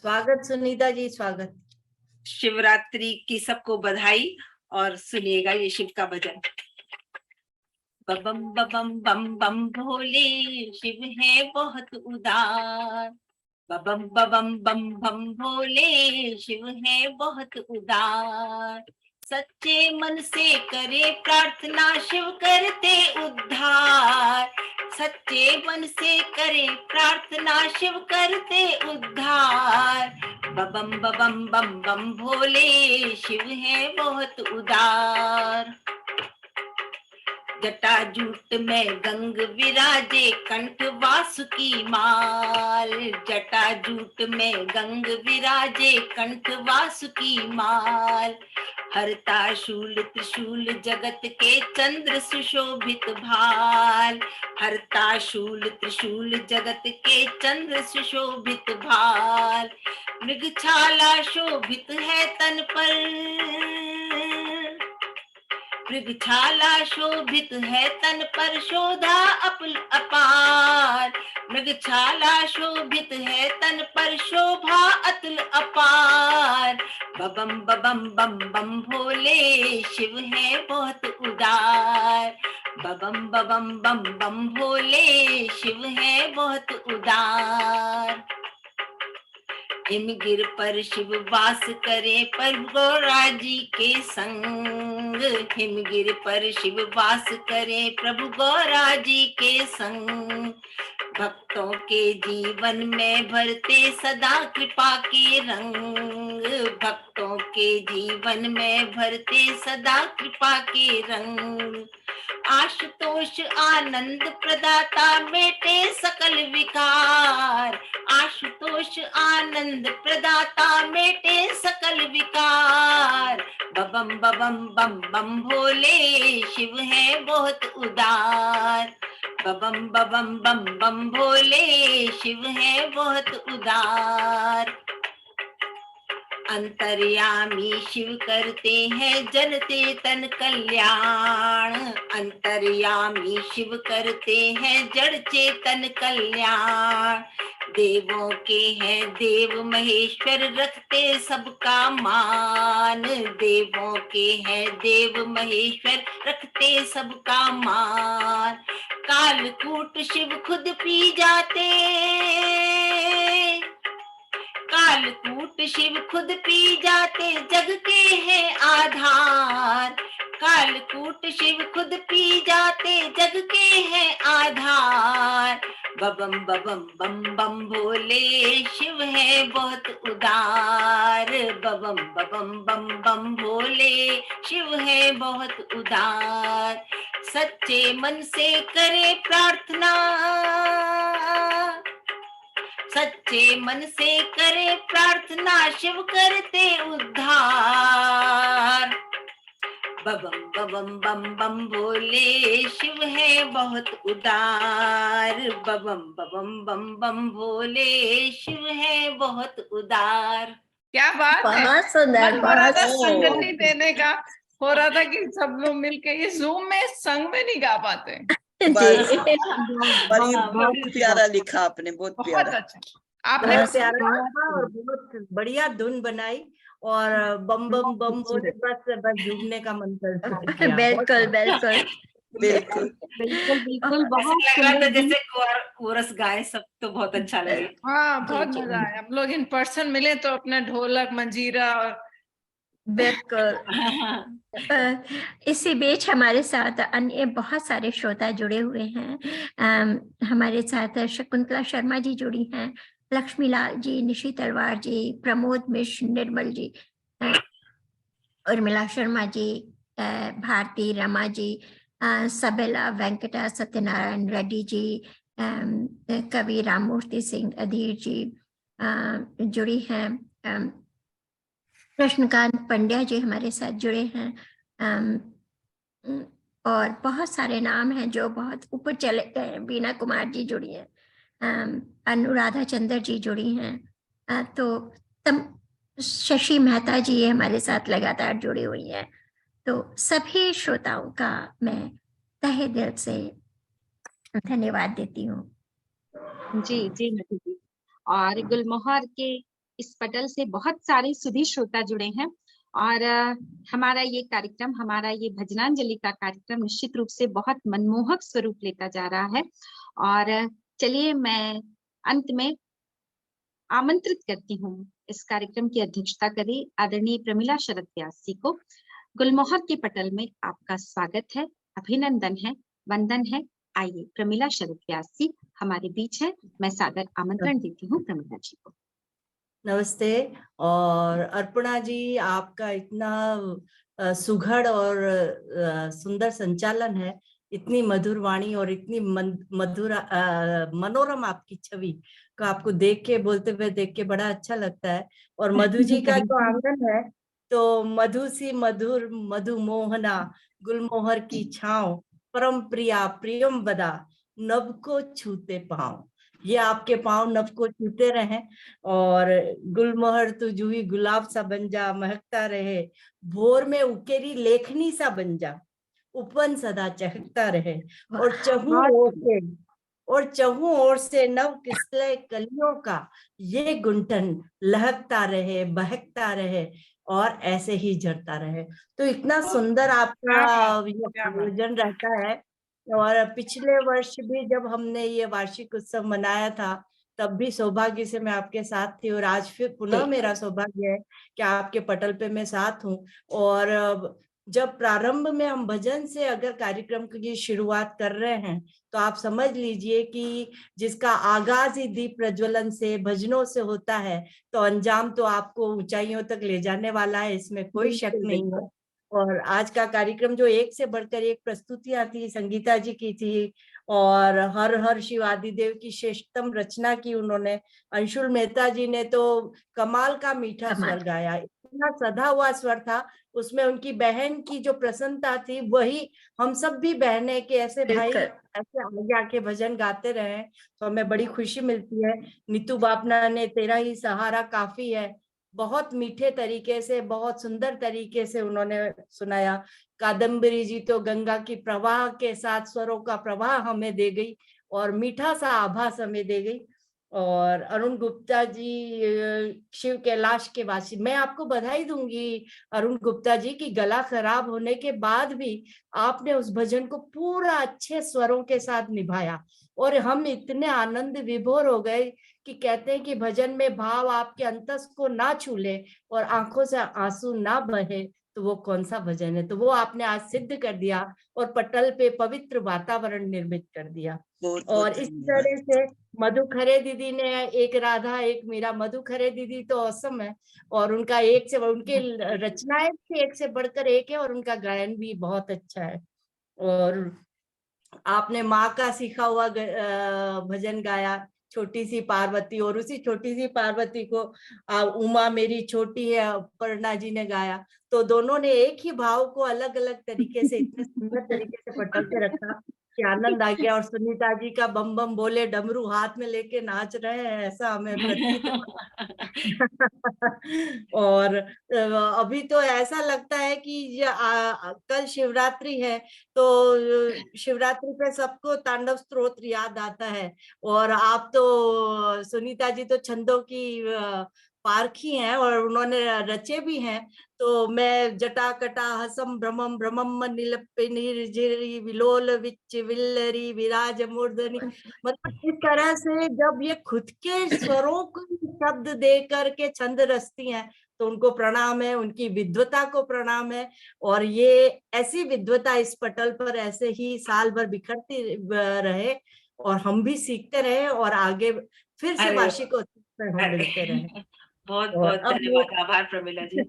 स्वागत सुनीता जी, स्वागत। शिवरात्रि की सबको बधाई, और सुनिएगा ये शिव का भजन। बम बम बम बम भोले शिव है बहुत उदार, बम बम बम बम भोले शिव है बहुत उदार। सच्चे मन से करे प्रार्थना शिव करते उद्धार, सच्चे मन से करे प्रार्थना शिव करते उद्धार। बम बम बम बम भोले शिव है बहुत उदार। जटाजूट में गंग विराजे कंठ वासुकी माल, जटाजूट में गंग विराजे कंठ वासुकी माल। हरता शूल त्रिशूल जगत के चंद्र सुशोभित भाल, हरता शूल त्रिशूल जगत के चंद्र सुशोभित भाल, मृगछाला शोभित है तन पर, मृगछाला शोभित है तन पर शोधा अपार, मृगछाला शोभित है तन पर शोभा अतुल अपार, बबम बबम बम बम भोले शिव है बहुत उदार, बबम बबम बम बम भोले शिव है बहुत उदार। हिमगिर पर शिव वास करे प्रभु गौरा जी के संग, हिमगिर पर शिव वास करे प्रभु गौरा जी के संग, भक्तों के जीवन में भरते सदा कृपा के रंग, भक्तों के जीवन में भरते सदा कृपा के रंग, आशुतोष आनंद प्रदाता मेटे सकल विकार, आशुतोष आनंद प्रदाता मेटे सकल विकार, बबम बबम बम बम भोले शिव है बहुत उदार, बबम बबम बम बम भोले शिव है बहुत उदार। अंतर्यामी शिव करते हैं जन चेतन कल्याण, अंतर्यामी शिव करते हैं जड़ चेतन कल्याण, देवों के हैं देव महेश्वर रखते सबका मान, देवों के हैं देव महेश्वर रखते सबका मान, कालकूट शिव खुद पी जाते, कालकूट शिव खुद पी जाते जग के हैं आधार, कालकूट शिव खुद पी जाते जग के हैं आधार, बबम बबम बम बम भोले शिव है बहुत उदार, बबम बबम बम बम भोले शिव है बहुत उदार। सच्चे मन से करे प्रार्थना, सच्चे मन से करे प्रार्थना शिव करते उद्धार, बबम बबम बम बम भोले शिव है बहुत उदार, बबम बबम बम बम भोले शिव है बहुत उदार। क्या बात है, बहुत सुंदर, मन हो रहा था बहुत संगति देने का, हो रहा था कि सब लोग मिलके ये जूम में संग में नहीं गा पाते। पर ये बहुत प्यारा लिखा आपने, बहुत प्यारा। अच्छा आपने बहुत प्यारा था और बहुत बढ़िया धुन बनाई, और बम बम बम बोले बस झूमने का मन करता है। बिल्कुल बिल्कुल बिल्कुल बिल्कुल बिल्कुल बहुत लग रहा था सुंदर जैसे कोरस गाए सब, तो बहुत अच्छा लगे। हाँ बहुत मजा आया, हम लोग इन पर्सन मिले तो अपना ढोलक मंजीरा और बिल्कुल। इसी बीच हमारे साथ अन्य बहुत सारे श्रोता जुड़े हुए हैं। हमारे साथ शकुंतला शर्मा जी जुड़ी हैं, लक्ष्मीलाल जी, निशी तलवार जी, प्रमोद मिश्र, निर्मल जी, उर्मिला शर्मा जी, भारती रमा जी, सबेला वेंकटा, सत्यनारायण रेड्डी जी, कवि राममूर्ति सिंह अधीर जी जुड़ी हैं, कृष्णकांत पंड्या जी हमारे साथ जुड़े हैं, और बहुत सारे नाम हैं जो बहुत ऊपर चले गए। बीना कुमार जी जुड़ी हैं, अनुराधा चंद्र जी जुड़ी हैं, तो शशि मेहता जी हमारे साथ लगातार जुड़ी हुई हैं। तो सभी श्रोताओं का मैं तहे दिल से धन्यवाद देती हूँ। जी जी मधु जी। और गुलमोहर के इस पटल से बहुत सारे सुधी श्रोता जुड़े हैं, और हमारा ये कार्यक्रम, हमारा ये भजनांजलि का कार्यक्रम निश्चित रूप से बहुत मनमोहक स्वरूप लेता जा रहा है। और चलिए मैं अंत में आमंत्रित करती हूँ इस कार्यक्रम की अध्यक्षता करे आदरणीय प्रमिला शरद व्यास जी को। गुलमोहर के पटल में आपका स्वागत है, अभिनंदन है, वंदन है। आइए प्रमिला शरद व्यास जी हमारे बीच है, मैं सादर आमंत्रण देती हूँ प्रमिला जी को। नमस्ते। और अर्पणा जी, आपका इतना सुघड़ और सुंदर संचालन है, इतनी मधुर वाणी और इतनी मधुर मनोरम आपकी छवि को आपको देख के, बोलते हुए देख के बड़ा अच्छा लगता है। और मधु जी का जो आंगन है तो मधु सी मधुर मधु मोहना, गुलमोहर की छाँव, परम प्रिया प्रियम बदा, नभ को छूते पाँव। ये आपके पाँव नभ को छूते रहे और गुलमोहर तू जूही गुलाब सा बन जा, महकता रहे, भोर में उकेरी लेखनी सा बन जा, उपवन सदा चहकता रहे, और चहु ओर से नव किसले कलियों का ये गुंठन लहकता रहे, बहकता रहे और ऐसे ही झरता रहे। तो इतना सुंदर आपका ये आयोजन रहता है। और पिछले वर्ष भी जब हमने ये वार्षिक उत्सव मनाया था, तब भी सौभाग्य से मैं आपके साथ थी, और आज फिर पुनः मेरा सौभाग्य है कि आपके पटल पे मैं साथ हूँ। और जब प्रारंभ में हम भजन से अगर कार्यक्रम की शुरुआत कर रहे हैं, तो आप समझ लीजिए कि जिसका आगाज ही दीप प्रज्वलन से, भजनों से होता है, तो अंजाम तो आपको ऊंचाइयों तक ले जाने वाला है, इसमें कोई शक नहीं है। और आज का कार्यक्रम जो एक से बढ़कर एक प्रस्तुतियां थी, संगीता जी की थी, और हर हर शिव आदिदेव की श्रेष्ठतम रचना की उन्होंने, अंशुल मेहता जी ने तो कमाल का मीठा स्वर गाया, इतना सधा हुआ स्वर था, उसमें उनकी बहन की जो प्रसन्नता थी, वही हम सब भी बहनें के ऐसे भाई ऐसे आगे आके भजन गाते रहे, तो हमें बड़ी खुशी मिलती है। नीतू बापना ने तेरा ही सहारा काफी है, बहुत मीठे तरीके से, बहुत सुंदर तरीके से उन्होंने सुनाया। कादम्बरी जी तो गंगा की प्रवाह के साथ स्वरों का प्रवाह हमें दे गई और मीठा सा आभास हमें दे गई। और अरुण गुप्ता जी शिव कैलाश के वासी, मैं आपको बधाई दूंगी अरुण गुप्ता जी की गला खराब होने के बाद भी आपने उस भजन को पूरा अच्छे स्वरों के साथ निभाया, और हम इतने आनंद विभोर हो गए कि कहते हैं कि भजन में भाव आपके अंतस को ना छूले और आंखों से आंसू ना बहे, तो वो कौन सा भजन है। तो वो आपने आज सिद्ध कर दिया और पटल पे पवित्र वातावरण निर्मित कर दिया। और इस तरह से मधु खरे दीदी ने एक राधा एक मीरा, मधु खरे दीदी तो औसम है, और उनका एक से उनके रचनाएं भी एक से बढ़कर एक है, और उनका गायन भी बहुत अच्छा है। और आपने माँ का सीखा हुआ भजन गाया, छोटी सी पार्वती, और उसी छोटी सी पार्वती को उमा मेरी छोटी है अपर्णा जी ने गाया। तो दोनों ने एक ही भाव को अलग अलग तरीके से इतने सुंदर तरीके से पटल पे रखा कि आनंद आ गया। और सुनीता जी का बम बम बोले डमरू हाथ में लेके नाच रहे हैं, ऐसा हमें प्रतीत और अभी तो ऐसा लगता है कि कल शिवरात्रि है, तो शिवरात्रि पे सबको तांडव स्तोत्र याद आता है, और आप तो सुनीता जी तो छंदों की पारखी हैं और उन्होंने रचे भी हैं। तो मैं जटा कटा हसम भ्रमम भ्रमम निर्झरी विलोल विच विल्लरी विराज मूर्धनि, मतलब इस तरह से जब ये खुद के स्वरों को शब्द दे करके छंद रचती हैं, तो उनको प्रणाम है, उनकी विद्वता को प्रणाम है। और ये ऐसी विद्वता इस पटल पर ऐसे ही साल भर बिखरती रहे, और हम भी सीखते रहे, और आगे फिर से वार्षिक उत्सव पर हम मिलते रहे। बहुत बहुत धन्यवाद, आभार प्रमिला जी।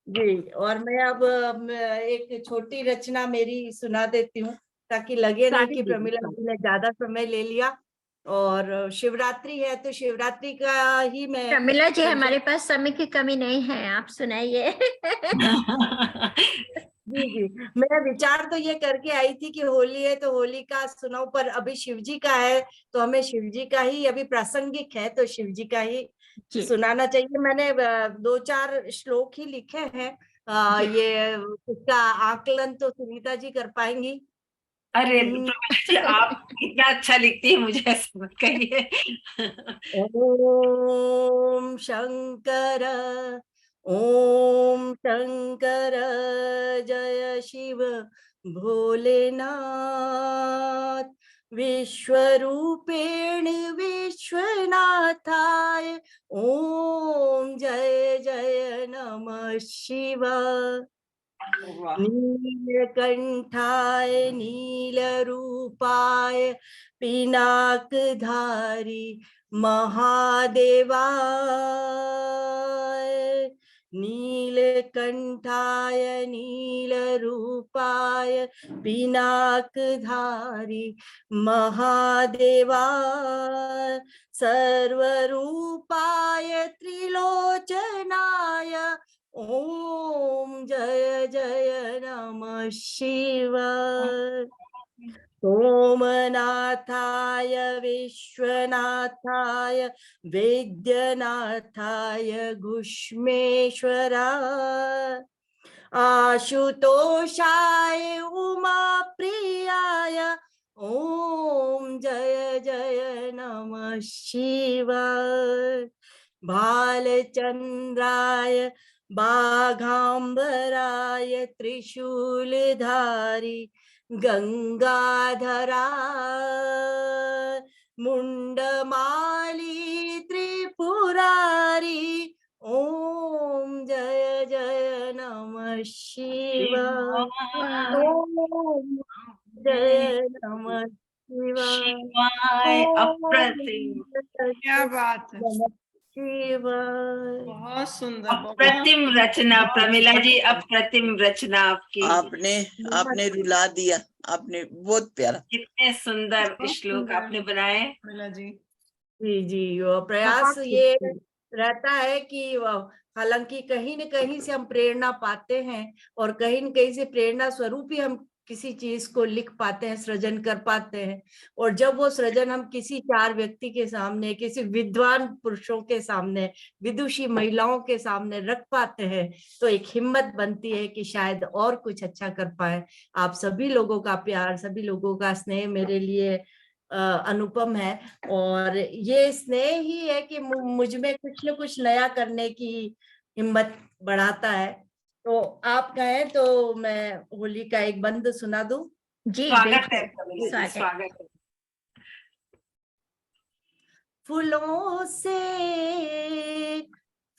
जी, और मैं अब एक छोटी रचना मेरी सुना देती हूँ, ताकि लगे नहीं कि प्रमिला जी ने ज्यादा समय ले लिया। और शिवरात्रि है तो शिवरात्रि का ही मैं, प्रमिला जी हमारे पास समय की कमी नहीं है, आप सुनाइए। जी जी, मैं विचार तो ये करके आई थी कि होली है तो होली का सुनाऊं, पर अभी शिव जी का है तो हमें शिव जी का ही, अभी प्रासंगिक है तो शिव जी का ही सुनाना चाहिए। मैंने 2-4 श्लोक ही लिखे हैं, ये इसका आकलन तो सुनीता जी कर पाएंगी। अरे प्रमिला जी, आप कितना अच्छा लिखती है, मुझे ऐसा मत कहिए। ओम शंकर ओम शंकर जय शिव भोलेनाथ, विश्वरूपेण विश्वनाथाय ओम जय जय नमः शिवाय। नीलकंठाय नीलरूपाय पिनाकधारी महादेवाय, नीलकंठाय नीलरूपाय पिनाकधारी महादेवाय, सर्वरूपाय त्रिलोचनाय ओम जय जय नमः शिवाय। सोमनाथाय विश्वनाथाय वैद्यनाथाय घुष्मेश्वराय। आशुतोषाय उमा प्रियाय ओम जय जय नमः शिवाय। भालचंद्राय बाघांबराय त्रिशूलधारी गंगाधराय। मुंडमाली त्रिपुरारी ओम जय जय नमः शिवाय। ओम जय नमः शिवाय। अप्रतिम, क्या बात है, शिवाय। बहुत सुंदर, अप्रतिम रचना प्रमिला जी, अप्रतिम रचना आपकी। आपने रुला दिया, आपने बहुत प्यारा। कितने सुंदर श्लोक आपने बनाए प्रमिला जी। जी, वो प्रयास ये रहता है कि हालांकि कहीं न कहीं से हम प्रेरणा पाते हैं और कहीं न कहीं से प्रेरणा स्वरूप ही हम किसी चीज को लिख पाते हैं, सृजन कर पाते हैं। और जब वो सृजन हम किसी चार व्यक्ति के सामने, किसी विद्वान पुरुषों के सामने, विदुषी महिलाओं के सामने रख पाते हैं तो एक हिम्मत बनती है कि शायद और कुछ अच्छा कर पाए। आप सभी लोगों का प्यार, सभी लोगों का स्नेह मेरे लिए अनुपम है और ये स्नेह ही है कि मुझ में कुछ न कुछ नया करने की हिम्मत बढ़ाता है। तो आप कहें तो मैं होली का एक बंद सुना दूं? जी स्वागत है बिल्कुल, प्रमिला जी, स्वागत है।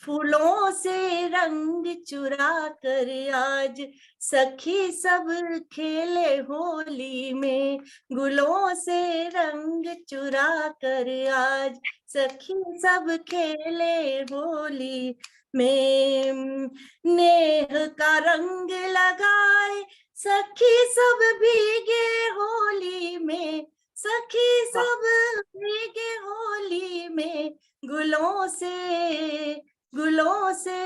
फूलों से रंग चुरा कर आज सखी सब खेले होली में। गुलों से रंग चुरा कर आज सखी सब खेले होली में। नेह का रंग लगाए सखी सब भीगे होली में। सखी सब भीगे होली में। गुलों से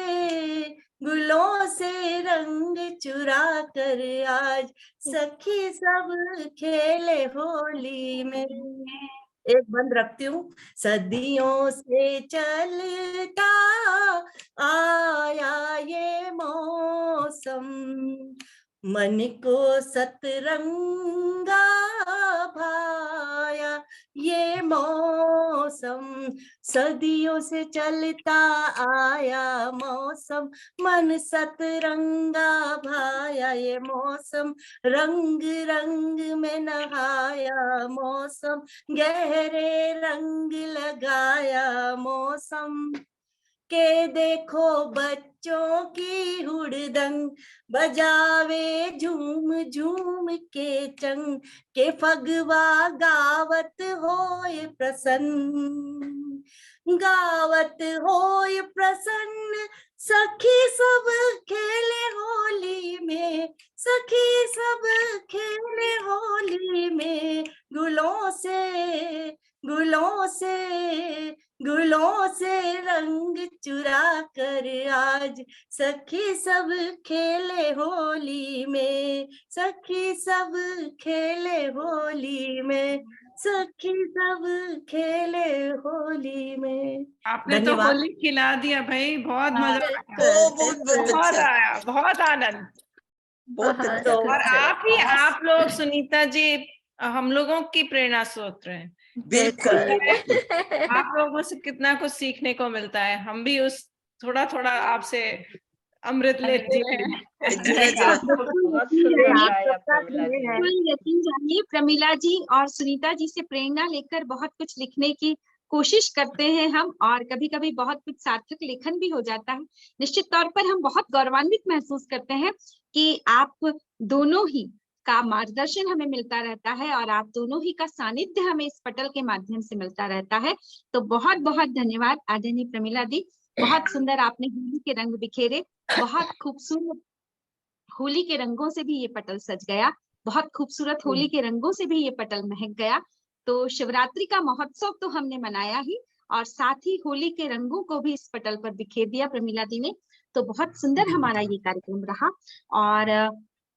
रंग चुरा कर आज सखी सब खेले होली में। एक बंद रखती हूँ। सदियों से चलता आया ये मौसम, मन को सतरंगा भाया ये मौसम। सदियों से चलता आया मौसम, मन सतरंगा भाया ये मौसम। रंग रंग में नहाया मौसम, गहरे रंग लगाया मौसम। के देखो बच्चों की हुड़दंग बजावे झूम झूम के चंग। के फगवा गावत होए प्रसन्न, गावत होए प्रसन्न। सखी सब खेले होली में, सखी सब खेले होली में। गुलों से रंग चुरा कर आज सखी सब खेले होली में। सखी सब खेले होली में। सखी सब खेले होली में। आपने तो धन्यवाद। होली खिला दिया भाई, बहुत मजा आया, बहुत बहुत अच्छा, आया, बहुत आनंद। बहुत अच्छा। और आप लोग सुनीता जी हम लोगों की प्रेरणा स्रोत हैं। बिल्कुल। आप लोगों से कितना कुछ सीखने को मिलता है। हम भी उस थोड़ा थोड़ा आपसे अमृत लेते हैं। यकीन जानिए प्रमिला जी और सुनीता जी से प्रेरणा लेकर बहुत कुछ लिखने की कोशिश करते हैं हम, और कभी कभी बहुत कुछ सार्थक लेखन भी हो जाता है। निश्चित तौर पर हम बहुत गौरवान्वित महसूस करते हैं कि आप दोनों ही का मार्गदर्शन हमें मिलता रहता है और आप दोनों ही का सानिध्य हमें इस पटल के माध्यम से मिलता रहता है। तो बहुत बहुत धन्यवाद आदरणीय प्रमिला दी। बहुत सुंदर आपने होली के रंग बिखेरे, बहुत खूबसूरत होली के रंगों से भी ये पटल सज गया, बहुत खूबसूरत होली के रंगों से भी ये पटल महक गया। तो शिवरात्रि का महोत्सव तो हमने मनाया ही, और साथ ही होली के रंगों को भी इस पटल पर बिखेर दिया प्रमिला दी ने। तो बहुत सुंदर हमारा ये कार्यक्रम रहा और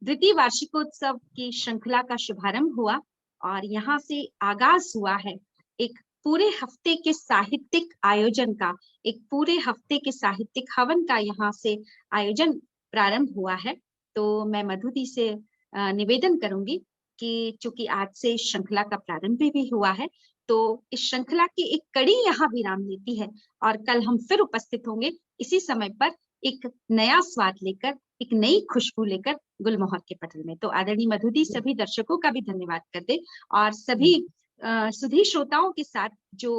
द्वितीय वार्षिकोत्सव की श्रृंखला का शुभारंभ हुआ और यहाँ से आगाज हुआ है एक पूरे हफ्ते के साहित्यिक आयोजन का, एक पूरे हफ्ते के साहित्यिक हवन का यहाँ से आयोजन प्रारंभ हुआ है। तो मैं मधु दी से निवेदन करूंगी कि चूंकि आज से श्रृंखला का प्रारंभ भी हुआ है, तो इस श्रृंखला की एक कड़ी यहाँ विराम लेती है और कल हम फिर उपस्थित होंगे इसी समय पर एक नया स्वाद लेकर, एक नई खुशबू लेकर गुलमोहर के पटल में। तो आदरणीय मधु दी सभी दर्शकों का भी धन्यवाद कर दे और सभी सुधी श्रोताओं के साथ जो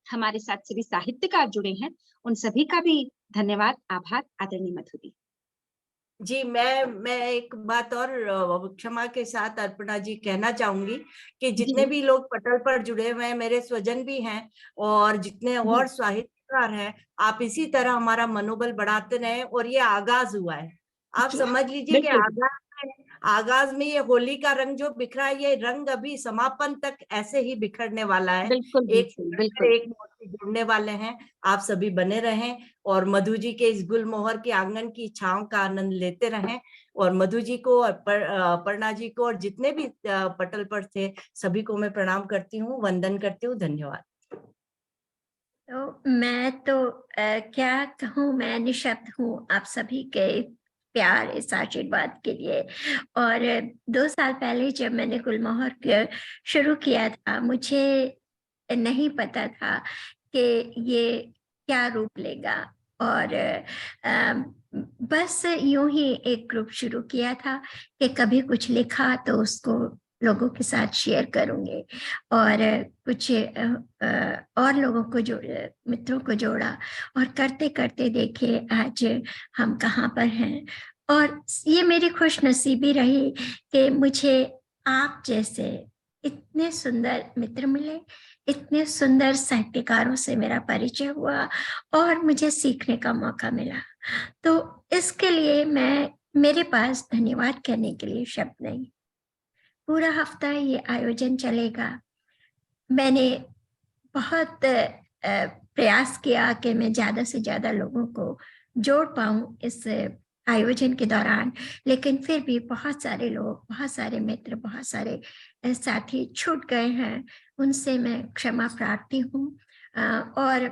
हमारे साथ सभी साहित्यकार जुड़े हैं उन सभी का भी धन्यवाद, आभार आदरणीय मधु दी। जी, मैं एक बात और क्षमा के साथ अर्पणा जी कहना चाहूंगी कि जितने भी लोग पटल पर जुड़े हुए हैं मेरे स्वजन भी हैं और जितने और साहित्यकार हैं, आप इसी तरह हमारा मनोबल बढ़ाते रहें। और ये आगाज हुआ है, आप समझ लीजिए कि आगाज में ये होली का रंग जो बिखरा है, ये रंग अभी समापन तक ऐसे ही बिखरने वाला है। एक मोती जुड़ने वाले हैं। आप सभी बने रहें और मधु जी के इस गुलमोहर के आंगन की छांव का आनंद लेते रहें। और मधु जी को और अपर्णा जी को और जितने भी पटल पर थे सभी को मैं प्रणाम करती हूँ, वंदन करती हूँ। धन्यवाद। तो मैं तो क्या कहूँ, मैं निशब्द हूँ आप सभी के प्यार, इस आशीर्वाद के लिए। और 2 साल पहले जब मैंने गुलमोहर शुरू किया था, मुझे नहीं पता था कि ये क्या रूप लेगा और बस यूं ही एक ग्रुप शुरू किया था कि कभी कुछ लिखा तो उसको लोगों के साथ शेयर करूंगे और कुछ और लोगों को मित्रों को जोड़ा और करते करते देखे आज हम कहाँ पर हैं। और ये मेरी खुशनसीबी रही कि मुझे आप जैसे इतने सुंदर मित्र मिले, इतने सुंदर साहित्यकारों से मेरा परिचय हुआ और मुझे सीखने का मौका मिला। तो इसके लिए मेरे पास धन्यवाद कहने के लिए शब्द नहीं। पूरा हफ्ता ये आयोजन चलेगा। मैंने बहुत प्रयास किया कि मैं ज़्यादा से ज़्यादा लोगों को जोड़ पाऊँ इस आयोजन के दौरान, लेकिन फिर भी बहुत सारे लोग, बहुत सारे मित्र, बहुत सारे साथी छूट गए हैं। उनसे मैं क्षमा प्रार्थी हूँ और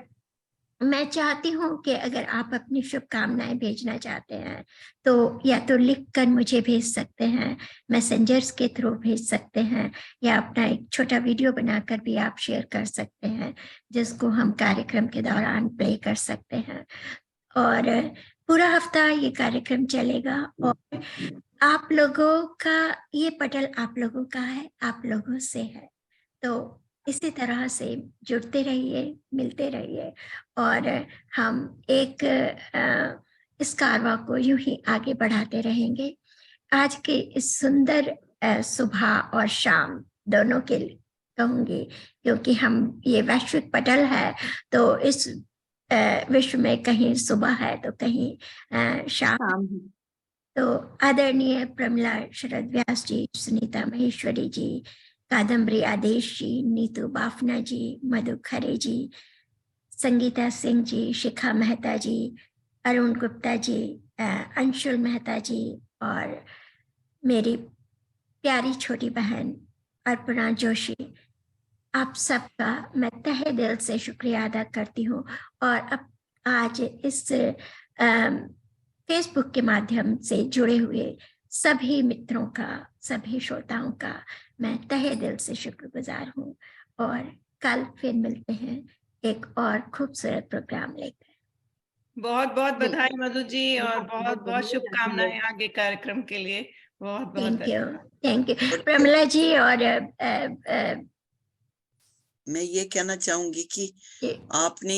मैं चाहती हूँ कि अगर आप अपनी शुभकामनाएं भेजना चाहते हैं तो या तो लिखकर मुझे भेज सकते हैं, मैसेंजर्स के थ्रू भेज सकते हैं, या अपना एक छोटा वीडियो बनाकर भी आप शेयर कर सकते हैं जिसको हम कार्यक्रम के दौरान प्ले कर सकते हैं। और पूरा हफ्ता ये कार्यक्रम चलेगा और आप लोगों का ये पटल आप लोगों का है, आप लोगों से है। तो इसी तरह से जुड़ते रहिए, मिलते रहिए और हम एक इस कारवां को यूं ही आगे बढ़ाते रहेंगे। आज के इस सुंदर सुबह और शाम दोनों के लिए कहूँगी, क्योंकि हम ये वैश्विक पटल है तो इस विश्व में कहीं सुबह है तो कहीं शाम। तो आदरणीय प्रमिला शरद व्यास जी, सुनीता महेश्वरी जी, कादम्बरी आदेश जी, नीतू बाफना जी, मधु खरे जी, संगीता सिंह जी, शिखा मेहता जी, अरुण गुप्ता जी, अंशुल मेहता जी और मेरी प्यारी छोटी बहन अर्पणा जोशी, आप सबका मैं तहे दिल से शुक्रिया अदा करती हूँ। और अब आज इस फेसबुक के माध्यम से जुड़े हुए सभी मित्रों का, सभी श्रोताओं का मैं तहे दिल से शुक्रगुजार हूँ और कल फिर मिलते हैं एक और खूबसूरत प्रोग्राम लेकर। बहुत बहुत बधाई मधु जी और बहुत बहुत शुभकामनाएं आगे कार्यक्रम के लिए। बहुत बहुत थैंक यू प्रमिला जी। और मैं ये कहना चाहूंगी कि आपने